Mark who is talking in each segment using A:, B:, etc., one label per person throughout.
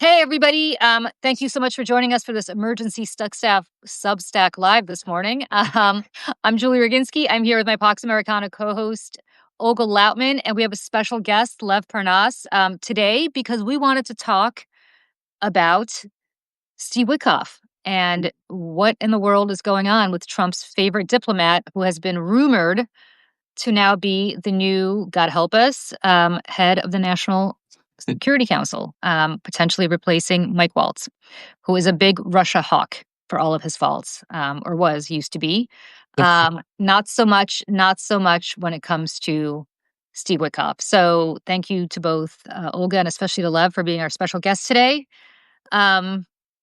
A: Hey, everybody. Thank you so much for joining us for this emergency Substack Live this morning. I'm Julie Roginski. I'm here with my Pax Americana co-host, Olga Lautman, and we have a special guest, Lev Parnas, today because we wanted to talk about Steve Witkoff and what in the world is going on with Trump's favorite diplomat who has been rumored to now be the new, God help us, head of the National Security Council, potentially replacing Mike Waltz, who is a big Russia hawk for all of his faults, or used to be. Not so much when it comes to Steve Witkoff. So thank you to both Olga and especially to Lev for being our special guest today.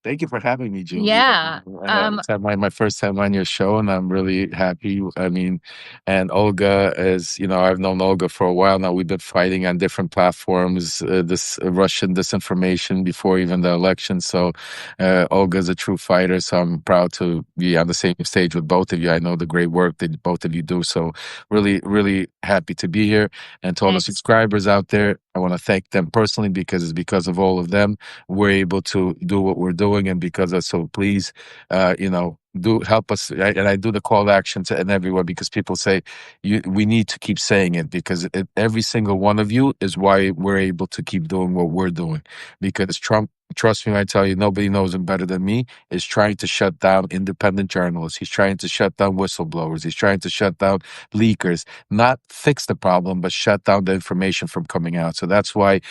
B: Thank you for having me, Julie.
A: Yeah.
B: It's my first time on your show, and I'm really happy. I mean, and Olga is, I've known Olga for a while now. We've been fighting on different platforms, this Russian disinformation before even the election. So Olga is a true fighter. So I'm proud to be on the same stage with both of you. I know the great work that both of you do. So really, really happy to be here. And to all the
A: Thanks.
B: subscribers out there, I want to thank them personally because it's because of all of them we're able to do what we're doing, and because of so please do help us. And I do the call to action to and everyone, because people say we need to keep saying it, because every single one of you is why we're able to keep doing what we're doing. Because Trump, trust me when I tell you, nobody knows him better than me, is trying to shut down independent journalists. He's trying to shut down whistleblowers. He's trying to shut down leakers, not fix the problem, but shut down the information from coming out. So that's why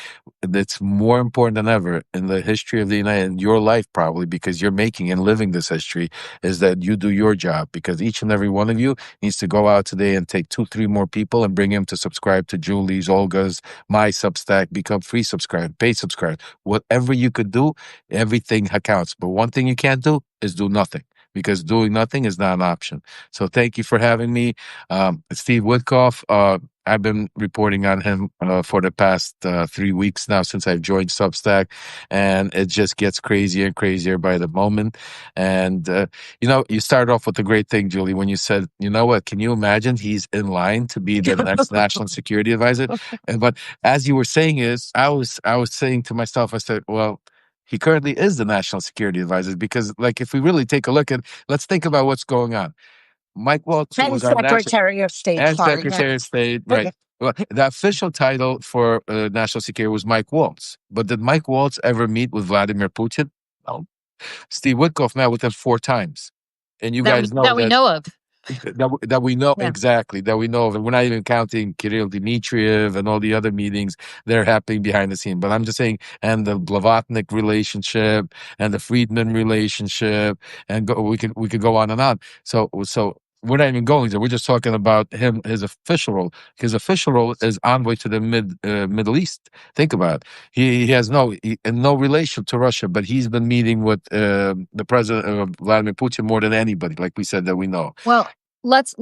B: it's more important than ever in the history of the United, in your life probably, because you're making and living this history, is that you do your job. Because each and every one of you needs to go out today and take 2-3 more people and bring them to subscribe to Julie's, Olga's, my Substack, become free subscribe, pay subscribe. Whatever you could do, everything counts. But one thing you can't do is do nothing, because doing nothing is not an option. So thank you for having me. Steve Witkoff, I've been reporting on him for the past 3 weeks now since I've joined Substack, and it just gets crazier and crazier by the moment. And, you started off with a great thing, Julie, when you said, you know what, can you imagine he's in line to be the next national security advisor? But as you were saying I was saying to myself, I said, well, he currently is the national security advisor, because like, if we really take a look at, let's think about what's going on. Mike Waltz
C: And
B: was our
C: Secretary of State.
B: and
C: Sorry.
B: Secretary of State, right? Well, the official title for national security was Mike Waltz. But did Mike Waltz ever meet with Vladimir Putin? No. Steve Witkoff met with him 4 times. And you guys know
A: that we know of.
B: that we know
A: Yeah.
B: exactly, that we know of. And we're not even counting Kirill Dmitriev and all the other meetings that are happening behind the scene. But I'm just saying, and the Blavatnik relationship and the Friedman relationship, and we could go on and on. So we're not even going there. We're just talking about him, his official role. His official role is envoy to the Middle East. Think about it. He has no relation to Russia, but he's been meeting with the president, Vladimir Putin, more than anybody, like we said, that we know.
A: Well, let's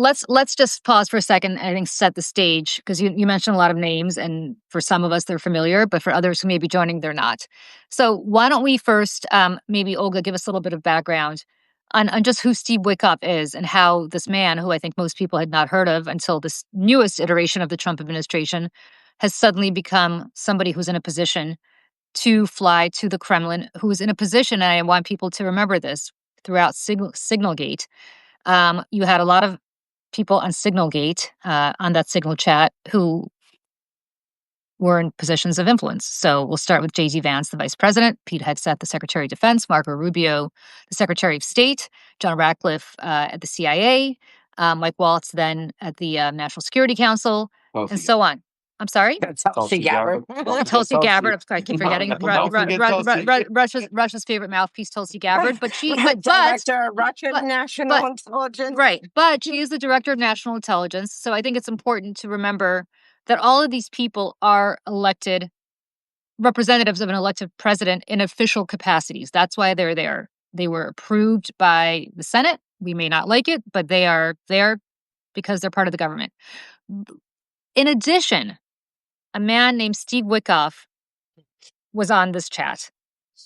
A: just pause for a second and I think set the stage, because you mentioned a lot of names, and for some of us they're familiar, but for others who may be joining, they're not. So why don't we first, maybe Olga, give us a little bit of background on just who Steve Witkoff is and how this man, who I think most people had not heard of until this newest iteration of the Trump administration, has suddenly become somebody who's in a position to fly to the Kremlin, who's in a position, and I want people to remember this throughout Signalgate. You had a lot of people on Signalgate, on that Signal chat, who were in positions of influence. So we'll start with J.D. Vance, the vice president, Pete Hegseth, the secretary of defense, Marco Rubio, the secretary of state, John Ratcliffe at the CIA, Mike Waltz then at the National Security Council, and so on. I'm sorry?
C: Tulsi Gabbard.
A: Tulsi Gabbard. I'm sorry, I keep forgetting.
B: Don't forget Tulsi.
A: Russia's favorite mouthpiece, Tulsi Gabbard. But
C: Director of Russian National Intelligence.
A: Right. But she is the director of national intelligence. So I think it's important to remember that all of these people are elected representatives of an elected president in official capacities. That's why they're there. They were approved by the Senate. We may not like it, but they are there because they're part of the government. In addition, a man named Steve Witkoff was on this chat.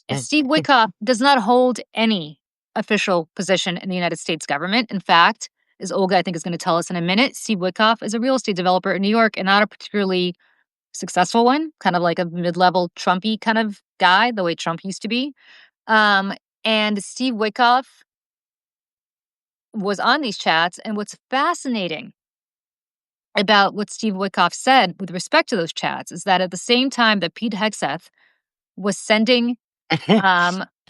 A: And Steve Witkoff does not hold any official position in the United States government. In fact, as Olga, I think, is going to tell us in a minute, Steve Witkoff is a real estate developer in New York, and not a particularly successful one, kind of like a mid-level Trumpy kind of guy, the way Trump used to be. And Steve Witkoff was on these chats. And what's fascinating about what Steve Witkoff said with respect to those chats is that at the same time that Pete Hegseth was sending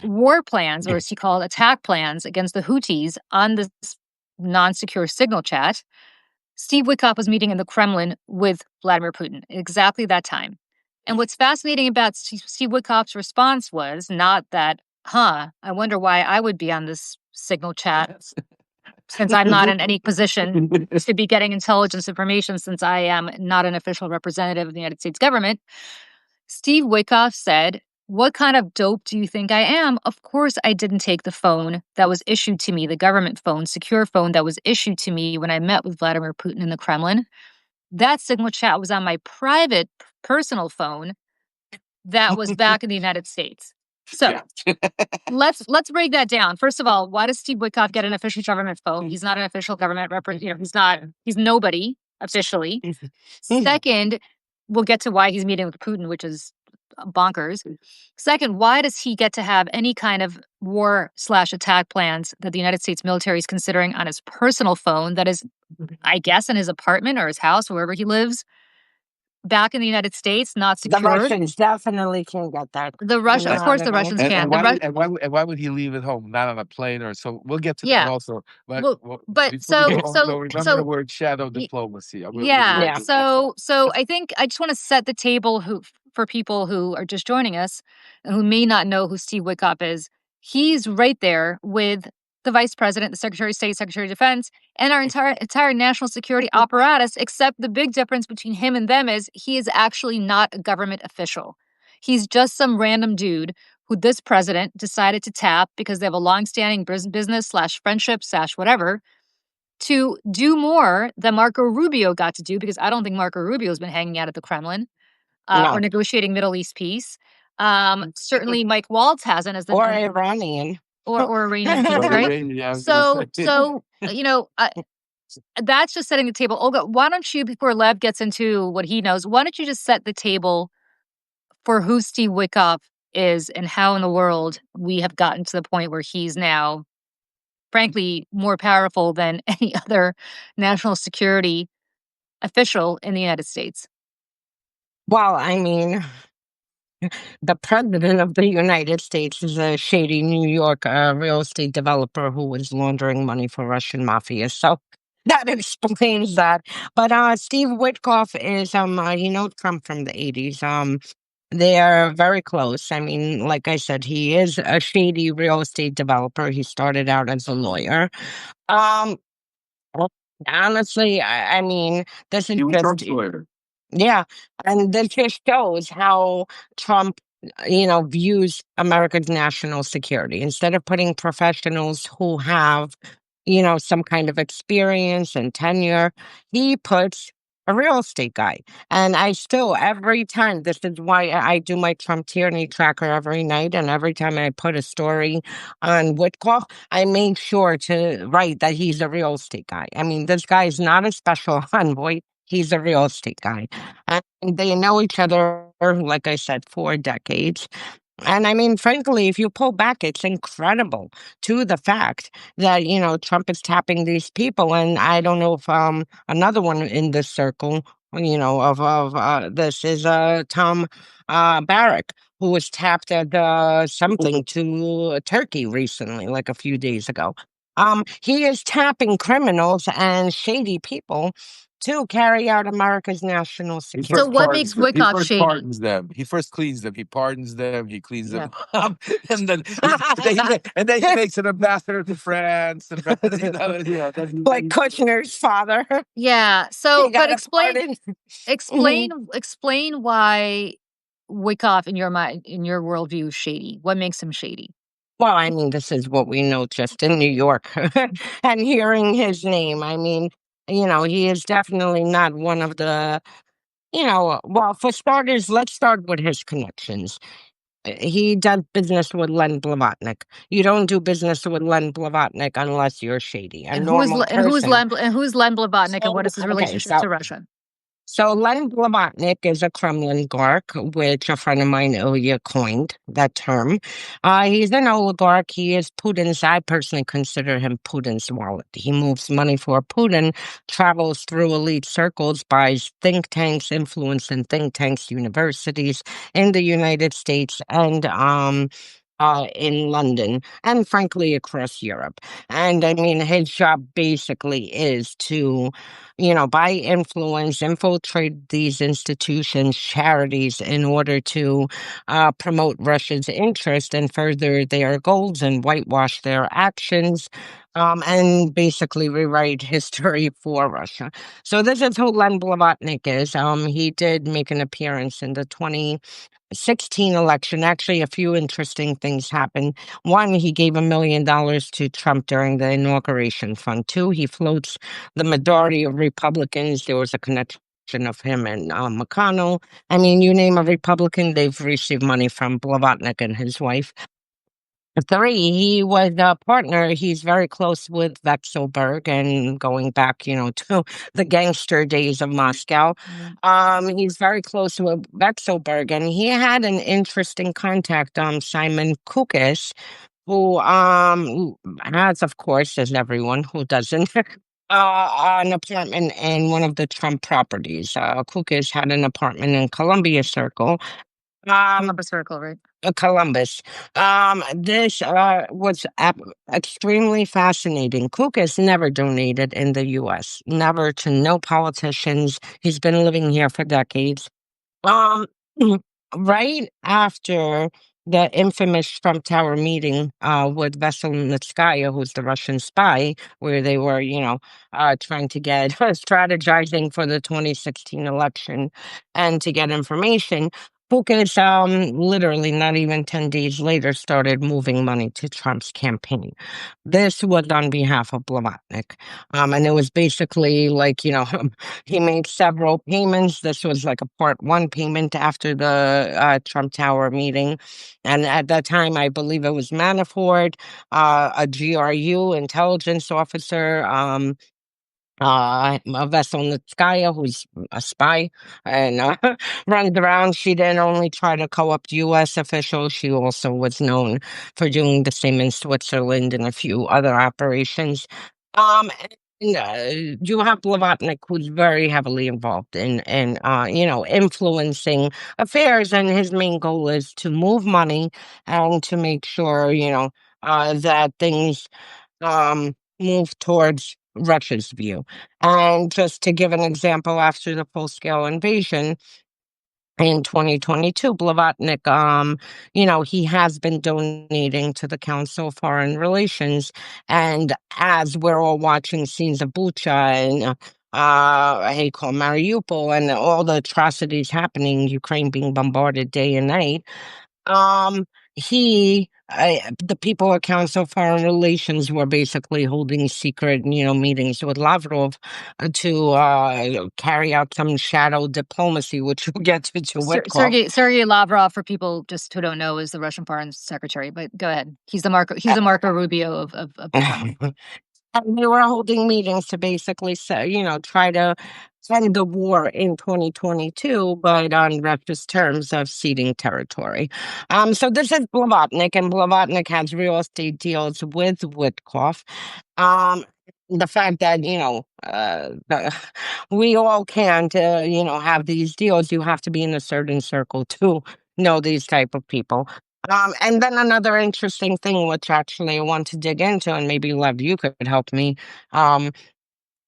A: war plans, or as he called attack plans against the Houthis on this non-secure signal chat, Steve Witkoff was meeting in the Kremlin with Vladimir Putin at exactly that time. And what's fascinating about Steve Witkoff's response was not that, I wonder why I would be on this signal chat since I'm not in any position to be getting intelligence information, since I am not an official representative of the United States government. Steve Witkoff said, "What kind of dope do you think I am? Of course I didn't take the phone that was issued to me, the government phone, secure phone that was issued to me when I met with Vladimir Putin in the Kremlin. That signal chat was on my private personal phone that was back in the United States." So let's break that down. First of all, why does Steve Witkoff get an official government phone? He's not an official government representative. He's nobody officially. Second, we'll get to why he's meeting with Putin, which is bonkers. Second, why does he get to have any kind of war/attack plans that the United States military is considering on his personal phone that is, I guess, in his apartment or his house, wherever he lives, back in the United States, not
C: The
A: secured?
C: Russians definitely can get that.
A: Of course, the Russians can.
B: And why would he leave it home, not on a plane or so? We'll get to that also. But,
A: but
B: remember the word shadow diplomacy.
A: Yeah. So I think I just want to set the table for people who are just joining us and who may not know who Steve Witkoff is. He's right there with the Vice President, the Secretary of State, Secretary of Defense, and our entire national security apparatus, except the big difference between him and them is he is actually not a government official. He's just some random dude who this president decided to tap because they have a longstanding business/friendship/whatever to do more than Marco Rubio got to do, because I don't think Marco Rubio has been hanging out at the Kremlin or negotiating Middle East peace. Certainly Mike Waltz hasn't, as the
C: or Iranian.
A: Or Iranian peace, right? So that's just setting the table. Olga, why don't you, before Lev gets into what he knows, why don't you just set the table for who Steve Witkoff is and how in the world we have gotten to the point where he's now, frankly, more powerful than any other national security official in the United States?
C: Well, I mean, the president of the United States is a shady New York real estate developer who was laundering money for Russian mafia. So that explains that. But Steve Witkoff is, you know, Trump from the 80s. They're very close. I mean, like I said, he is a shady real estate developer. He started out as a lawyer. Um, Honestly, I mean, this is just lawyer. Yeah, and this just shows how Trump, views America's national security. Instead of putting professionals who have, some kind of experience and tenure, he puts a real estate guy. And I still, every time, this is why I do my Trump tyranny tracker every night. And every time I put a story on Witkoff, I make sure to write that he's a real estate guy. I mean, this guy is not a special envoy. He's a real estate guy. And they know each other, like I said, for decades. And I mean, frankly, if you pull back, it's incredible to the fact that, Trump is tapping these people. And I don't know if another one in this circle, of this is Tom Barrack, who was tapped at something to Turkey recently, like a few days ago. He is tapping criminals and shady people to carry out America's national security.
A: So what makes Witkoff shady?
B: He pardons them. He first cleans them. He pardons them. He cleans them up, and then he makes an ambassador to France. And,
C: like Kushner's father.
A: Yeah. So, but explain why Witkoff, in your mind, in your worldview, is shady. What makes him shady?
C: Well, I mean, this is what we know just in New York, and hearing his name. I mean, he is definitely not one of the, well, for starters, let's start with his connections. He does business with Len Blavatnik. You don't do business with Len Blavatnik unless you're shady.
A: And who's Len Blavatnik, and what is his relationship to Russia?
C: So Len Blavatnik is a Kremlin oligarch, which a friend of mine, Ilya, coined that term. He's an oligarch. He is Putin's, I personally consider him Putin's wallet. He moves money for Putin, travels through elite circles, buys think tanks, influence in think tanks, universities in the United States and in London, and frankly across Europe. And I mean, his job basically is to, by influence, infiltrate these institutions, charities, in order to promote Russia's interest and further their goals and whitewash their actions. And basically rewrite history for Russia. So this is who Len Blavatnik is. He did make an appearance in the 2016 election. Actually, a few interesting things happened. One, he gave $1 million to Trump during the inauguration fund. Two, he floats the majority of Republicans. There was a connection of him and McConnell. I mean, you name a Republican, they've received money from Blavatnik and his wife. Three, he was a partner. He's very close with Vexelberg and going back, to the gangster days of Moscow. He's very close with Vexelberg, and he had an interesting contact, Simon Kukis, who has, of course, as everyone who doesn't, an apartment in one of the Trump properties. Kukis had an apartment in Columbia Circle.
A: Columbus Circle, right?
C: Columbus. This was extremely fascinating. Cook has never donated in the U.S., never to no politicians. He's been living here for decades. Um, right after the infamous Trump Tower meeting with Veselnitskaya, who's the Russian spy, where they were, trying to get strategizing for the 2016 election and to get information. Pukas, literally not even 10 days later, started moving money to Trump's campaign. This was on behalf of Blavatnik. And it was basically like, he made several payments. This was like a part one payment after the Trump Tower meeting. And at that time, I believe it was Manafort, a GRU intelligence officer, Veselnitskaya, who's a spy and runs around. She didn't only try to co-opt U.S. officials, she also was known for doing the same in Switzerland and a few other operations. And, you have Blavatnik, who's very heavily involved in influencing affairs, and his main goal is to move money and to make sure, that things move towards Russia's view. And just to give an example, after the full-scale invasion in 2022, Blavatnik, he has been donating to the Council of Foreign Relations. And as we're all watching scenes of Bucha and Mariupol and all the atrocities happening, Ukraine being bombarded day and night, the people at Council of Foreign Relations were basically holding secret, meetings with Lavrov to carry out some shadow diplomacy, which we'll get to Witkoff.
A: Sergei Lavrov, for people just who don't know, is the Russian foreign secretary. But go ahead. He's the Marco Rubio of the Kremlin.
C: And they were holding meetings to basically say, try to end the war in 2022, but on Russia's terms of ceding territory. So this is Blavatnik, and Blavatnik has real estate deals with Witkoff. The fact that, we all can't, have these deals, you have to be in a certain circle to know these type of people. And then another interesting thing, which actually I want to dig into, and maybe Lev, you could help me.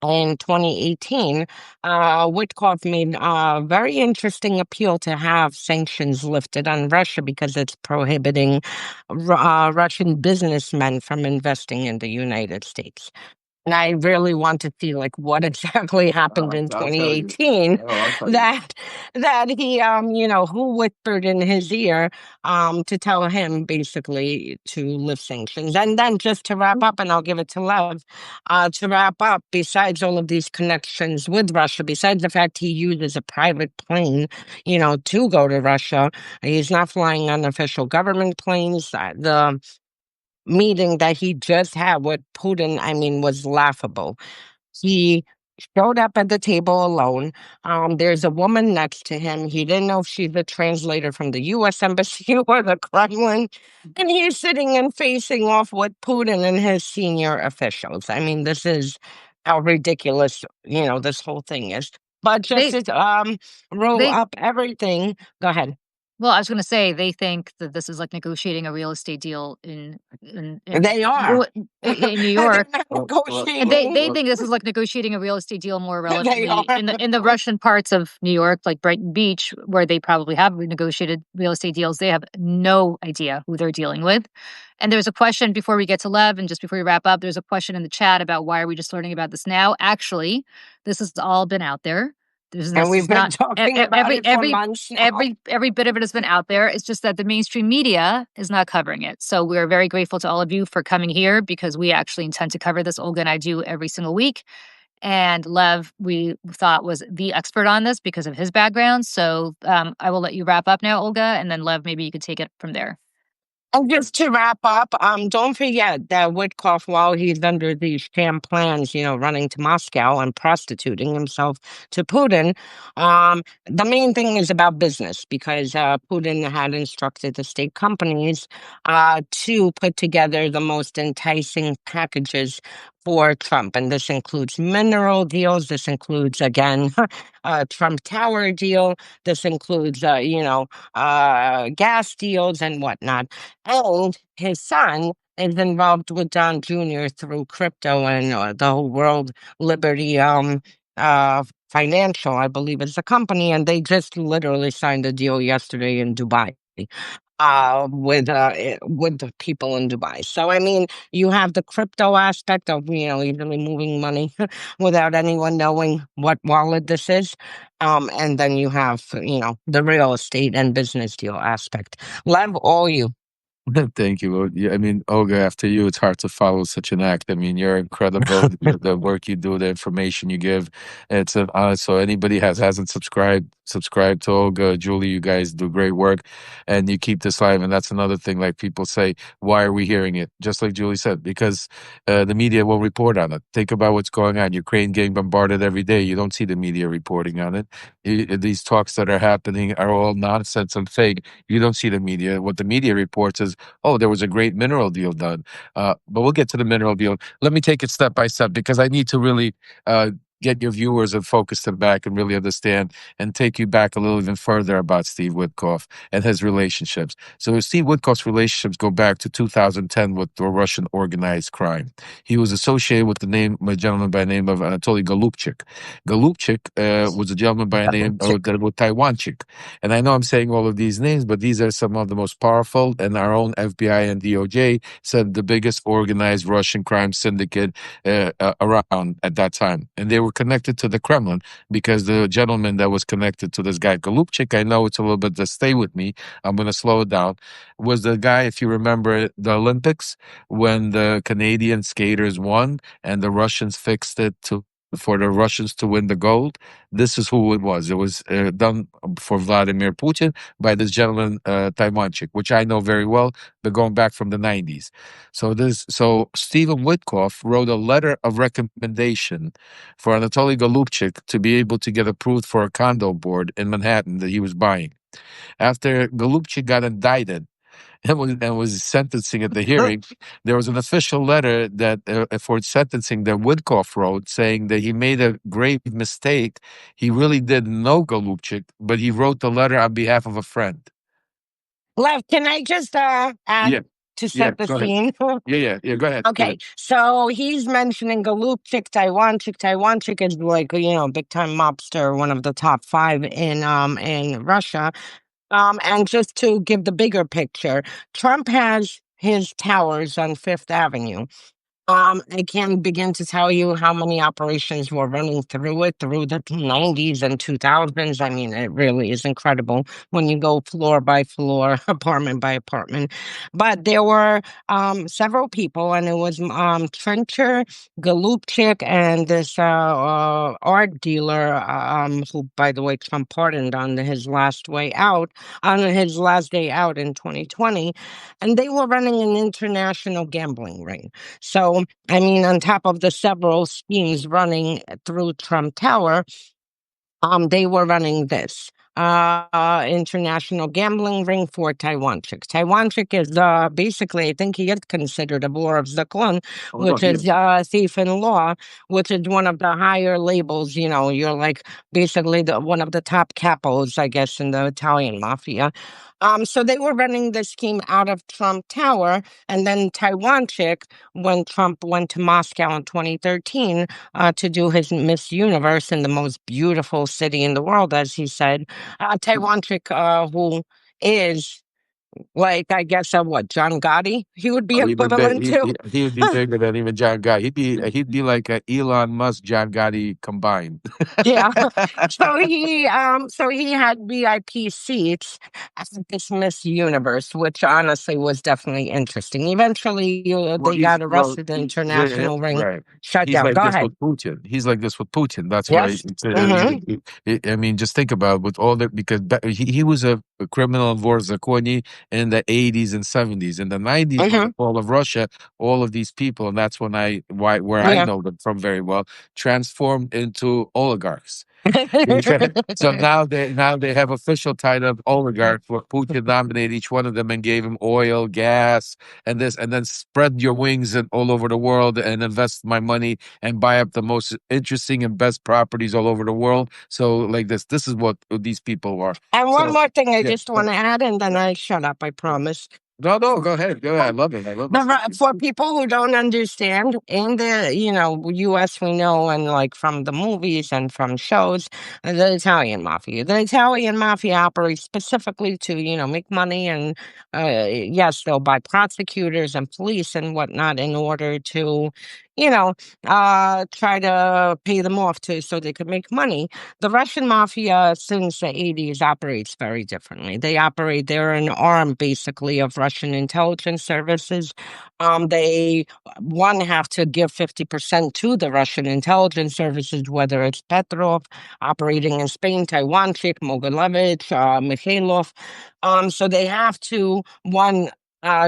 C: In 2018, Witkoff made a very interesting appeal to have sanctions lifted on Russia because it's prohibiting Russian businessmen from investing in the United States. And I really want to see what exactly happened in 2018 that he who whispered in his ear to tell him basically to lift sanctions. And then just to wrap up, and I'll give it to Lev, to wrap up, besides all of these connections with Russia, besides the fact he uses a private plane, to go to Russia, he's not flying on official government planes. The meeting that he just had with Putin, was laughable. He showed up at the table alone. There's a woman next to him. He didn't know if she's a translator from the U.S. Embassy or the Kremlin. And he's sitting and facing off with Putin and his senior officials. I mean, this is how ridiculous, this whole thing is. But just
A: They
C: to roll
A: they
C: up everything, go ahead.
A: Well, I was gonna say they think that this is like negotiating a real estate deal in
C: They are.
A: New in New
C: They're
A: York.
C: not
A: And they
C: negotiating.
A: they think this is like negotiating a real estate deal more
C: They
A: relatively
C: are.
A: in the Russian parts of New York, like Brighton Beach, where they probably have negotiated real estate deals. They have no idea who they're dealing with. And there's a question before we get to Lev, and just before we wrap up, there's a question in the chat about why are we just learning about this now? Actually, this has all been out there.
C: And
A: This
C: we've
A: is
C: been
A: not
C: talking about it for months now.
A: every bit of it has been out there. It's just that the mainstream media is not covering it. So we're very grateful to all of you for coming here because we actually intend to cover this. Olga and I do every single week. And Lev, we thought was the expert on this because of his background. So I will let you wrap up now, Olga, and then Lev, maybe you could take it from there.
C: And just to wrap up, don't forget that Witkoff, while he's under these sham plans, running to Moscow and prostituting himself to Putin, the main thing is about business because Putin had instructed the state companies to put together the most enticing packages for Trump. And this includes mineral deals. This includes, again, Trump Tower deal. This includes, gas deals and whatnot. And his son is involved with Don Jr. through crypto and the whole World Liberty Financial, I believe it's a company, and they just literally signed a deal yesterday in Dubai. With the people in Dubai. So I mean, you have the crypto aspect of easily moving money without anyone knowing what wallet this is, and then you have the real estate and business deal aspect. Love all you.
B: Thank you. Well, yeah, I mean, Olga, after you, it's hard to follow such an act. I mean, you're incredible. The work you do, the information you give. It's an honor. So anybody hasn't subscribe to Olga, Julie. You guys do great work, and you keep this live. And that's another thing. Like people say, why are we hearing it? Just like Julie said, because the media won't report on it. Think about what's going on. Ukraine getting bombarded every day. You don't see the media reporting on it. These talks that are happening are all nonsense and fake. You don't see the media. What the media reports is, oh, there was a great mineral deal done. But we'll get to the mineral deal. Let me take it step by step because I need to really get your viewers and focus them back and really understand and take you back a little even further about Steve Witkoff and his relationships. So Steve Witkoff's relationships go back to 2010 with the Russian organized crime. He was associated with a gentleman by the name of Anatoly Golubchik. Golubchik was a gentleman by the name of Taiwanchik. And I know I'm saying all of these names, but these are some of the most powerful, and our own FBI and DOJ said the biggest organized Russian crime syndicate around at that time. And they were connected to the Kremlin because the gentleman that was connected to this guy, Golubchik, I know it's a little bit, to stay with me, I'm going to slow it down, was the guy, if you remember the Olympics, when the Canadian skaters won and the Russians fixed it for the Russians to win the gold. This is who it was. It was done for Vladimir Putin by this gentleman, Taiwanchik, which I know very well, but going back from the 90s. So Stephen Witkoff wrote a letter of recommendation for Anatoly Golubchik to be able to get approved for a condo board in Manhattan that he was buying. After Golubchik got indicted, and was sentencing at the hearing, there was an official letter that for sentencing that Witkoff wrote saying that he made a grave mistake. He really didn't know Golubchik, but he wrote the letter on behalf of a friend.
C: Lev, can I just add to set the scene?
B: Yeah. Go ahead.
C: Okay, so he's mentioning Golubchik, Taiwanchik. Taiwanchik is like big time mobster, one of the top 5 in Russia. And just to give the bigger picture, Trump has his towers on Fifth Avenue. I can't begin to tell you how many operations were running through it through the 90s and 2000s. I mean, it really is incredible when you go floor by floor, apartment by apartment. But there were several people, and it was Trencher, Golubchik, and this art dealer, who, by the way, Trump pardoned on his last day out in 2020. And they were running an international gambling ring. So So, I mean, on top of the several schemes running through Trump Tower, they were running this international gambling ring for Taiwanchik. Taiwanchik is basically, I think he is considered a boar of Zakon, which is thief in law, which is one of the higher labels. You know, you're like basically one of the top capos, I guess, in the Italian mafia. So they were running this scheme out of Trump Tower, and then Taiwanchik, when Trump went to Moscow in 2013 to do his Miss Universe in the most beautiful city in the world, as he said, Taiwanchik, who is like, I guess, what, John Gotti, he would be
B: Even big,
C: equivalent to.
B: he would be bigger than even John Gotti. He'd be like a Elon Musk, John Gotti combined.
C: Yeah. So he had VIP seats at this Miss Universe, which honestly was definitely interesting. Eventually, they got arrested, the international ring
B: right.
C: shut
B: He's
C: down.
B: like
C: Go
B: this
C: ahead.
B: with Putin. He's like this with Putin. That's why.
C: Yes. Mm-hmm.
B: I mean, just think about it, with all that, because he was a criminal вор в законе in the 80s and 70s. In the 90s, with
C: Mm-hmm.
B: the fall of Russia, all of these people, and that's when where I
C: Yeah.
B: know them from very well, transformed into oligarchs. So now they have official title of oligarch, where Putin nominated each one of them and gave him oil, gas, and then spread your wings and all over the world and invest my money and buy up the most interesting and best properties all over the world. So like this is what these people are.
C: And one
B: So
C: more thing I
B: yeah.
C: just want to add, and then I shut up, I promise.
B: No, go ahead. Go ahead. I love it. I love it.
C: For people who don't understand, in the U.S., we know, and like from the movies and from shows, the Italian mafia. The Italian mafia operates specifically to make money, and yes, they'll buy prosecutors and police and whatnot in order to try to pay them off so they could make money. The Russian mafia since the 80s operates very differently. They're an arm basically of Russian intelligence services. They have to give 50% to the Russian intelligence services, whether it's Petrov operating in Spain, Taiwanchik, Mogilevich, Mikhailov. So they have to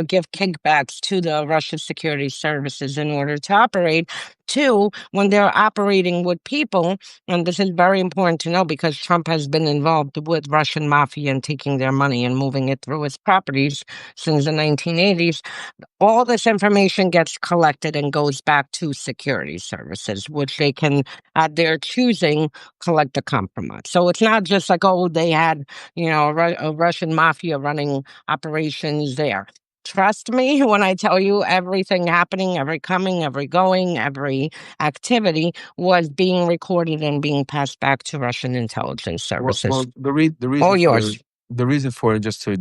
C: give kickbacks to the Russian security services in order to operate. Two, when they're operating with people, and this is very important to know because Trump has been involved with Russian mafia and taking their money and moving it through his properties since the 1980s, all this information gets collected and goes back to security services, which they can, at their choosing, collect a compromise. So it's not just like, oh, they had, a Russian mafia running operations there. Trust me when I tell you everything happening, every coming, every going, every activity was being recorded and being passed back to Russian intelligence services.
B: Well, the reason
C: All
B: for
C: yours.
B: the reason for it, just to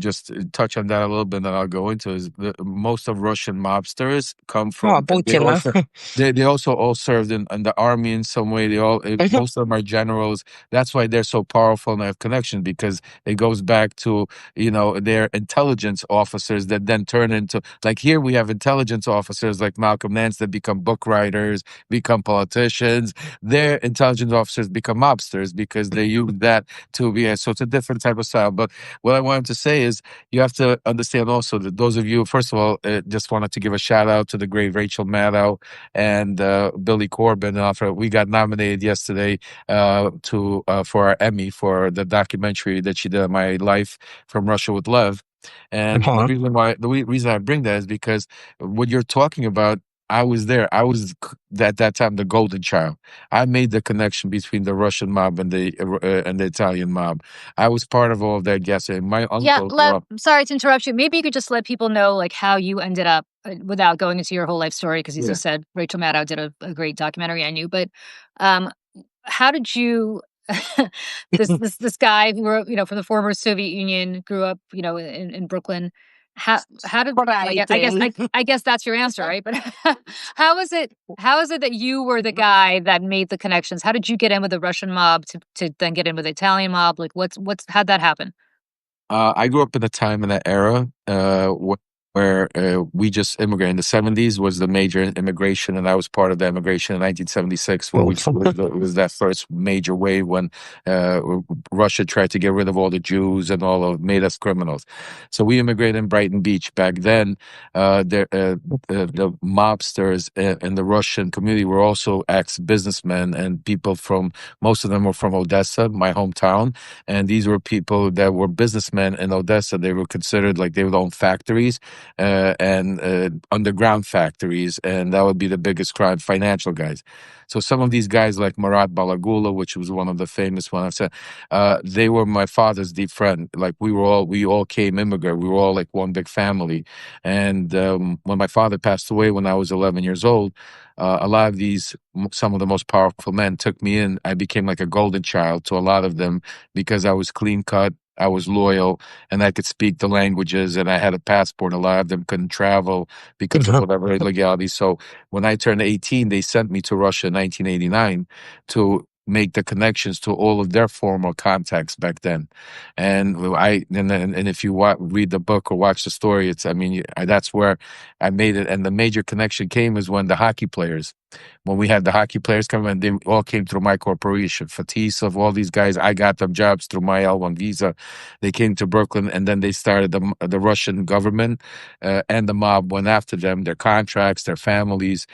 B: touch on that a little bit, and then I'll go into, is most of Russian mobsters come
C: Oh,
B: from. They
C: Putin.
B: also they also all served in the army in some way. Most of them are generals. That's why they're so powerful and have connections, because it goes back to their intelligence officers that then turn into, like, here we have intelligence officers like Malcolm Nance that become book writers, become politicians. Their intelligence officers become mobsters because they use that to be. So it's a different type of style. But what I wanted to say is, you have to understand also that those of you, first of all, just wanted to give a shout out to the great Rachel Maddow and Billy Corbin. We got nominated yesterday for our Emmy for the documentary that she did on my life from Russia with Lev. And the reason I bring that is because what you're talking about, I was there. I was at that time the golden child. I made the connection between the Russian mob and the Italian mob. I was part of all of that gassing. My uncle.
A: Yeah, Lev, I'm sorry to interrupt you. Maybe you could just let people know like how you ended up without going into your whole life story, because as you said, Rachel Maddow did a great documentary on you. But how did you this guy who were, from the former Soviet Union, grew up, in Brooklyn. How did I guess that's your answer, right? But how is it that you were the guy that made the connections? How did you get in with the Russian mob to then get in with the Italian mob? Like how'd that happen?
B: I grew up in a time in that era where we just immigrated. In the 70s was the major immigration, and I was part of the immigration in 1976, where it was that first major wave when Russia tried to get rid of all the Jews and made us criminals. So we immigrated in Brighton Beach. Back then, the mobsters in the Russian community were also ex-businessmen and people most of them were from Odessa, my hometown. And these were people that were businessmen in Odessa. They were considered like they would own factories and underground factories, and that would be the biggest crime, financial guys. So some of these guys like Murat Balagula, which was one of the famous ones, they were my father's deep friend. Like we all came immigrant. We were all like one big family. And when my father passed away when I was 11 years old, a lot of some of the most powerful men took me in. I became like a golden child to a lot of them because I was clean cut. I was loyal and I could speak the languages and I had a passport. A lot of them couldn't travel because of whatever illegality. So when I turned 18, they sent me to Russia in 1989 to make the connections to all of their former contacts back then. And if you read the book or watch the story, that's where I made it. And the major connection came is when the hockey players, when we had the hockey players come in, they all came through my corporation. Fatih, of all these guys, I got them jobs through my L1 visa. They came to Brooklyn, and then they started the Russian government and the mob went after them, their contracts, their families.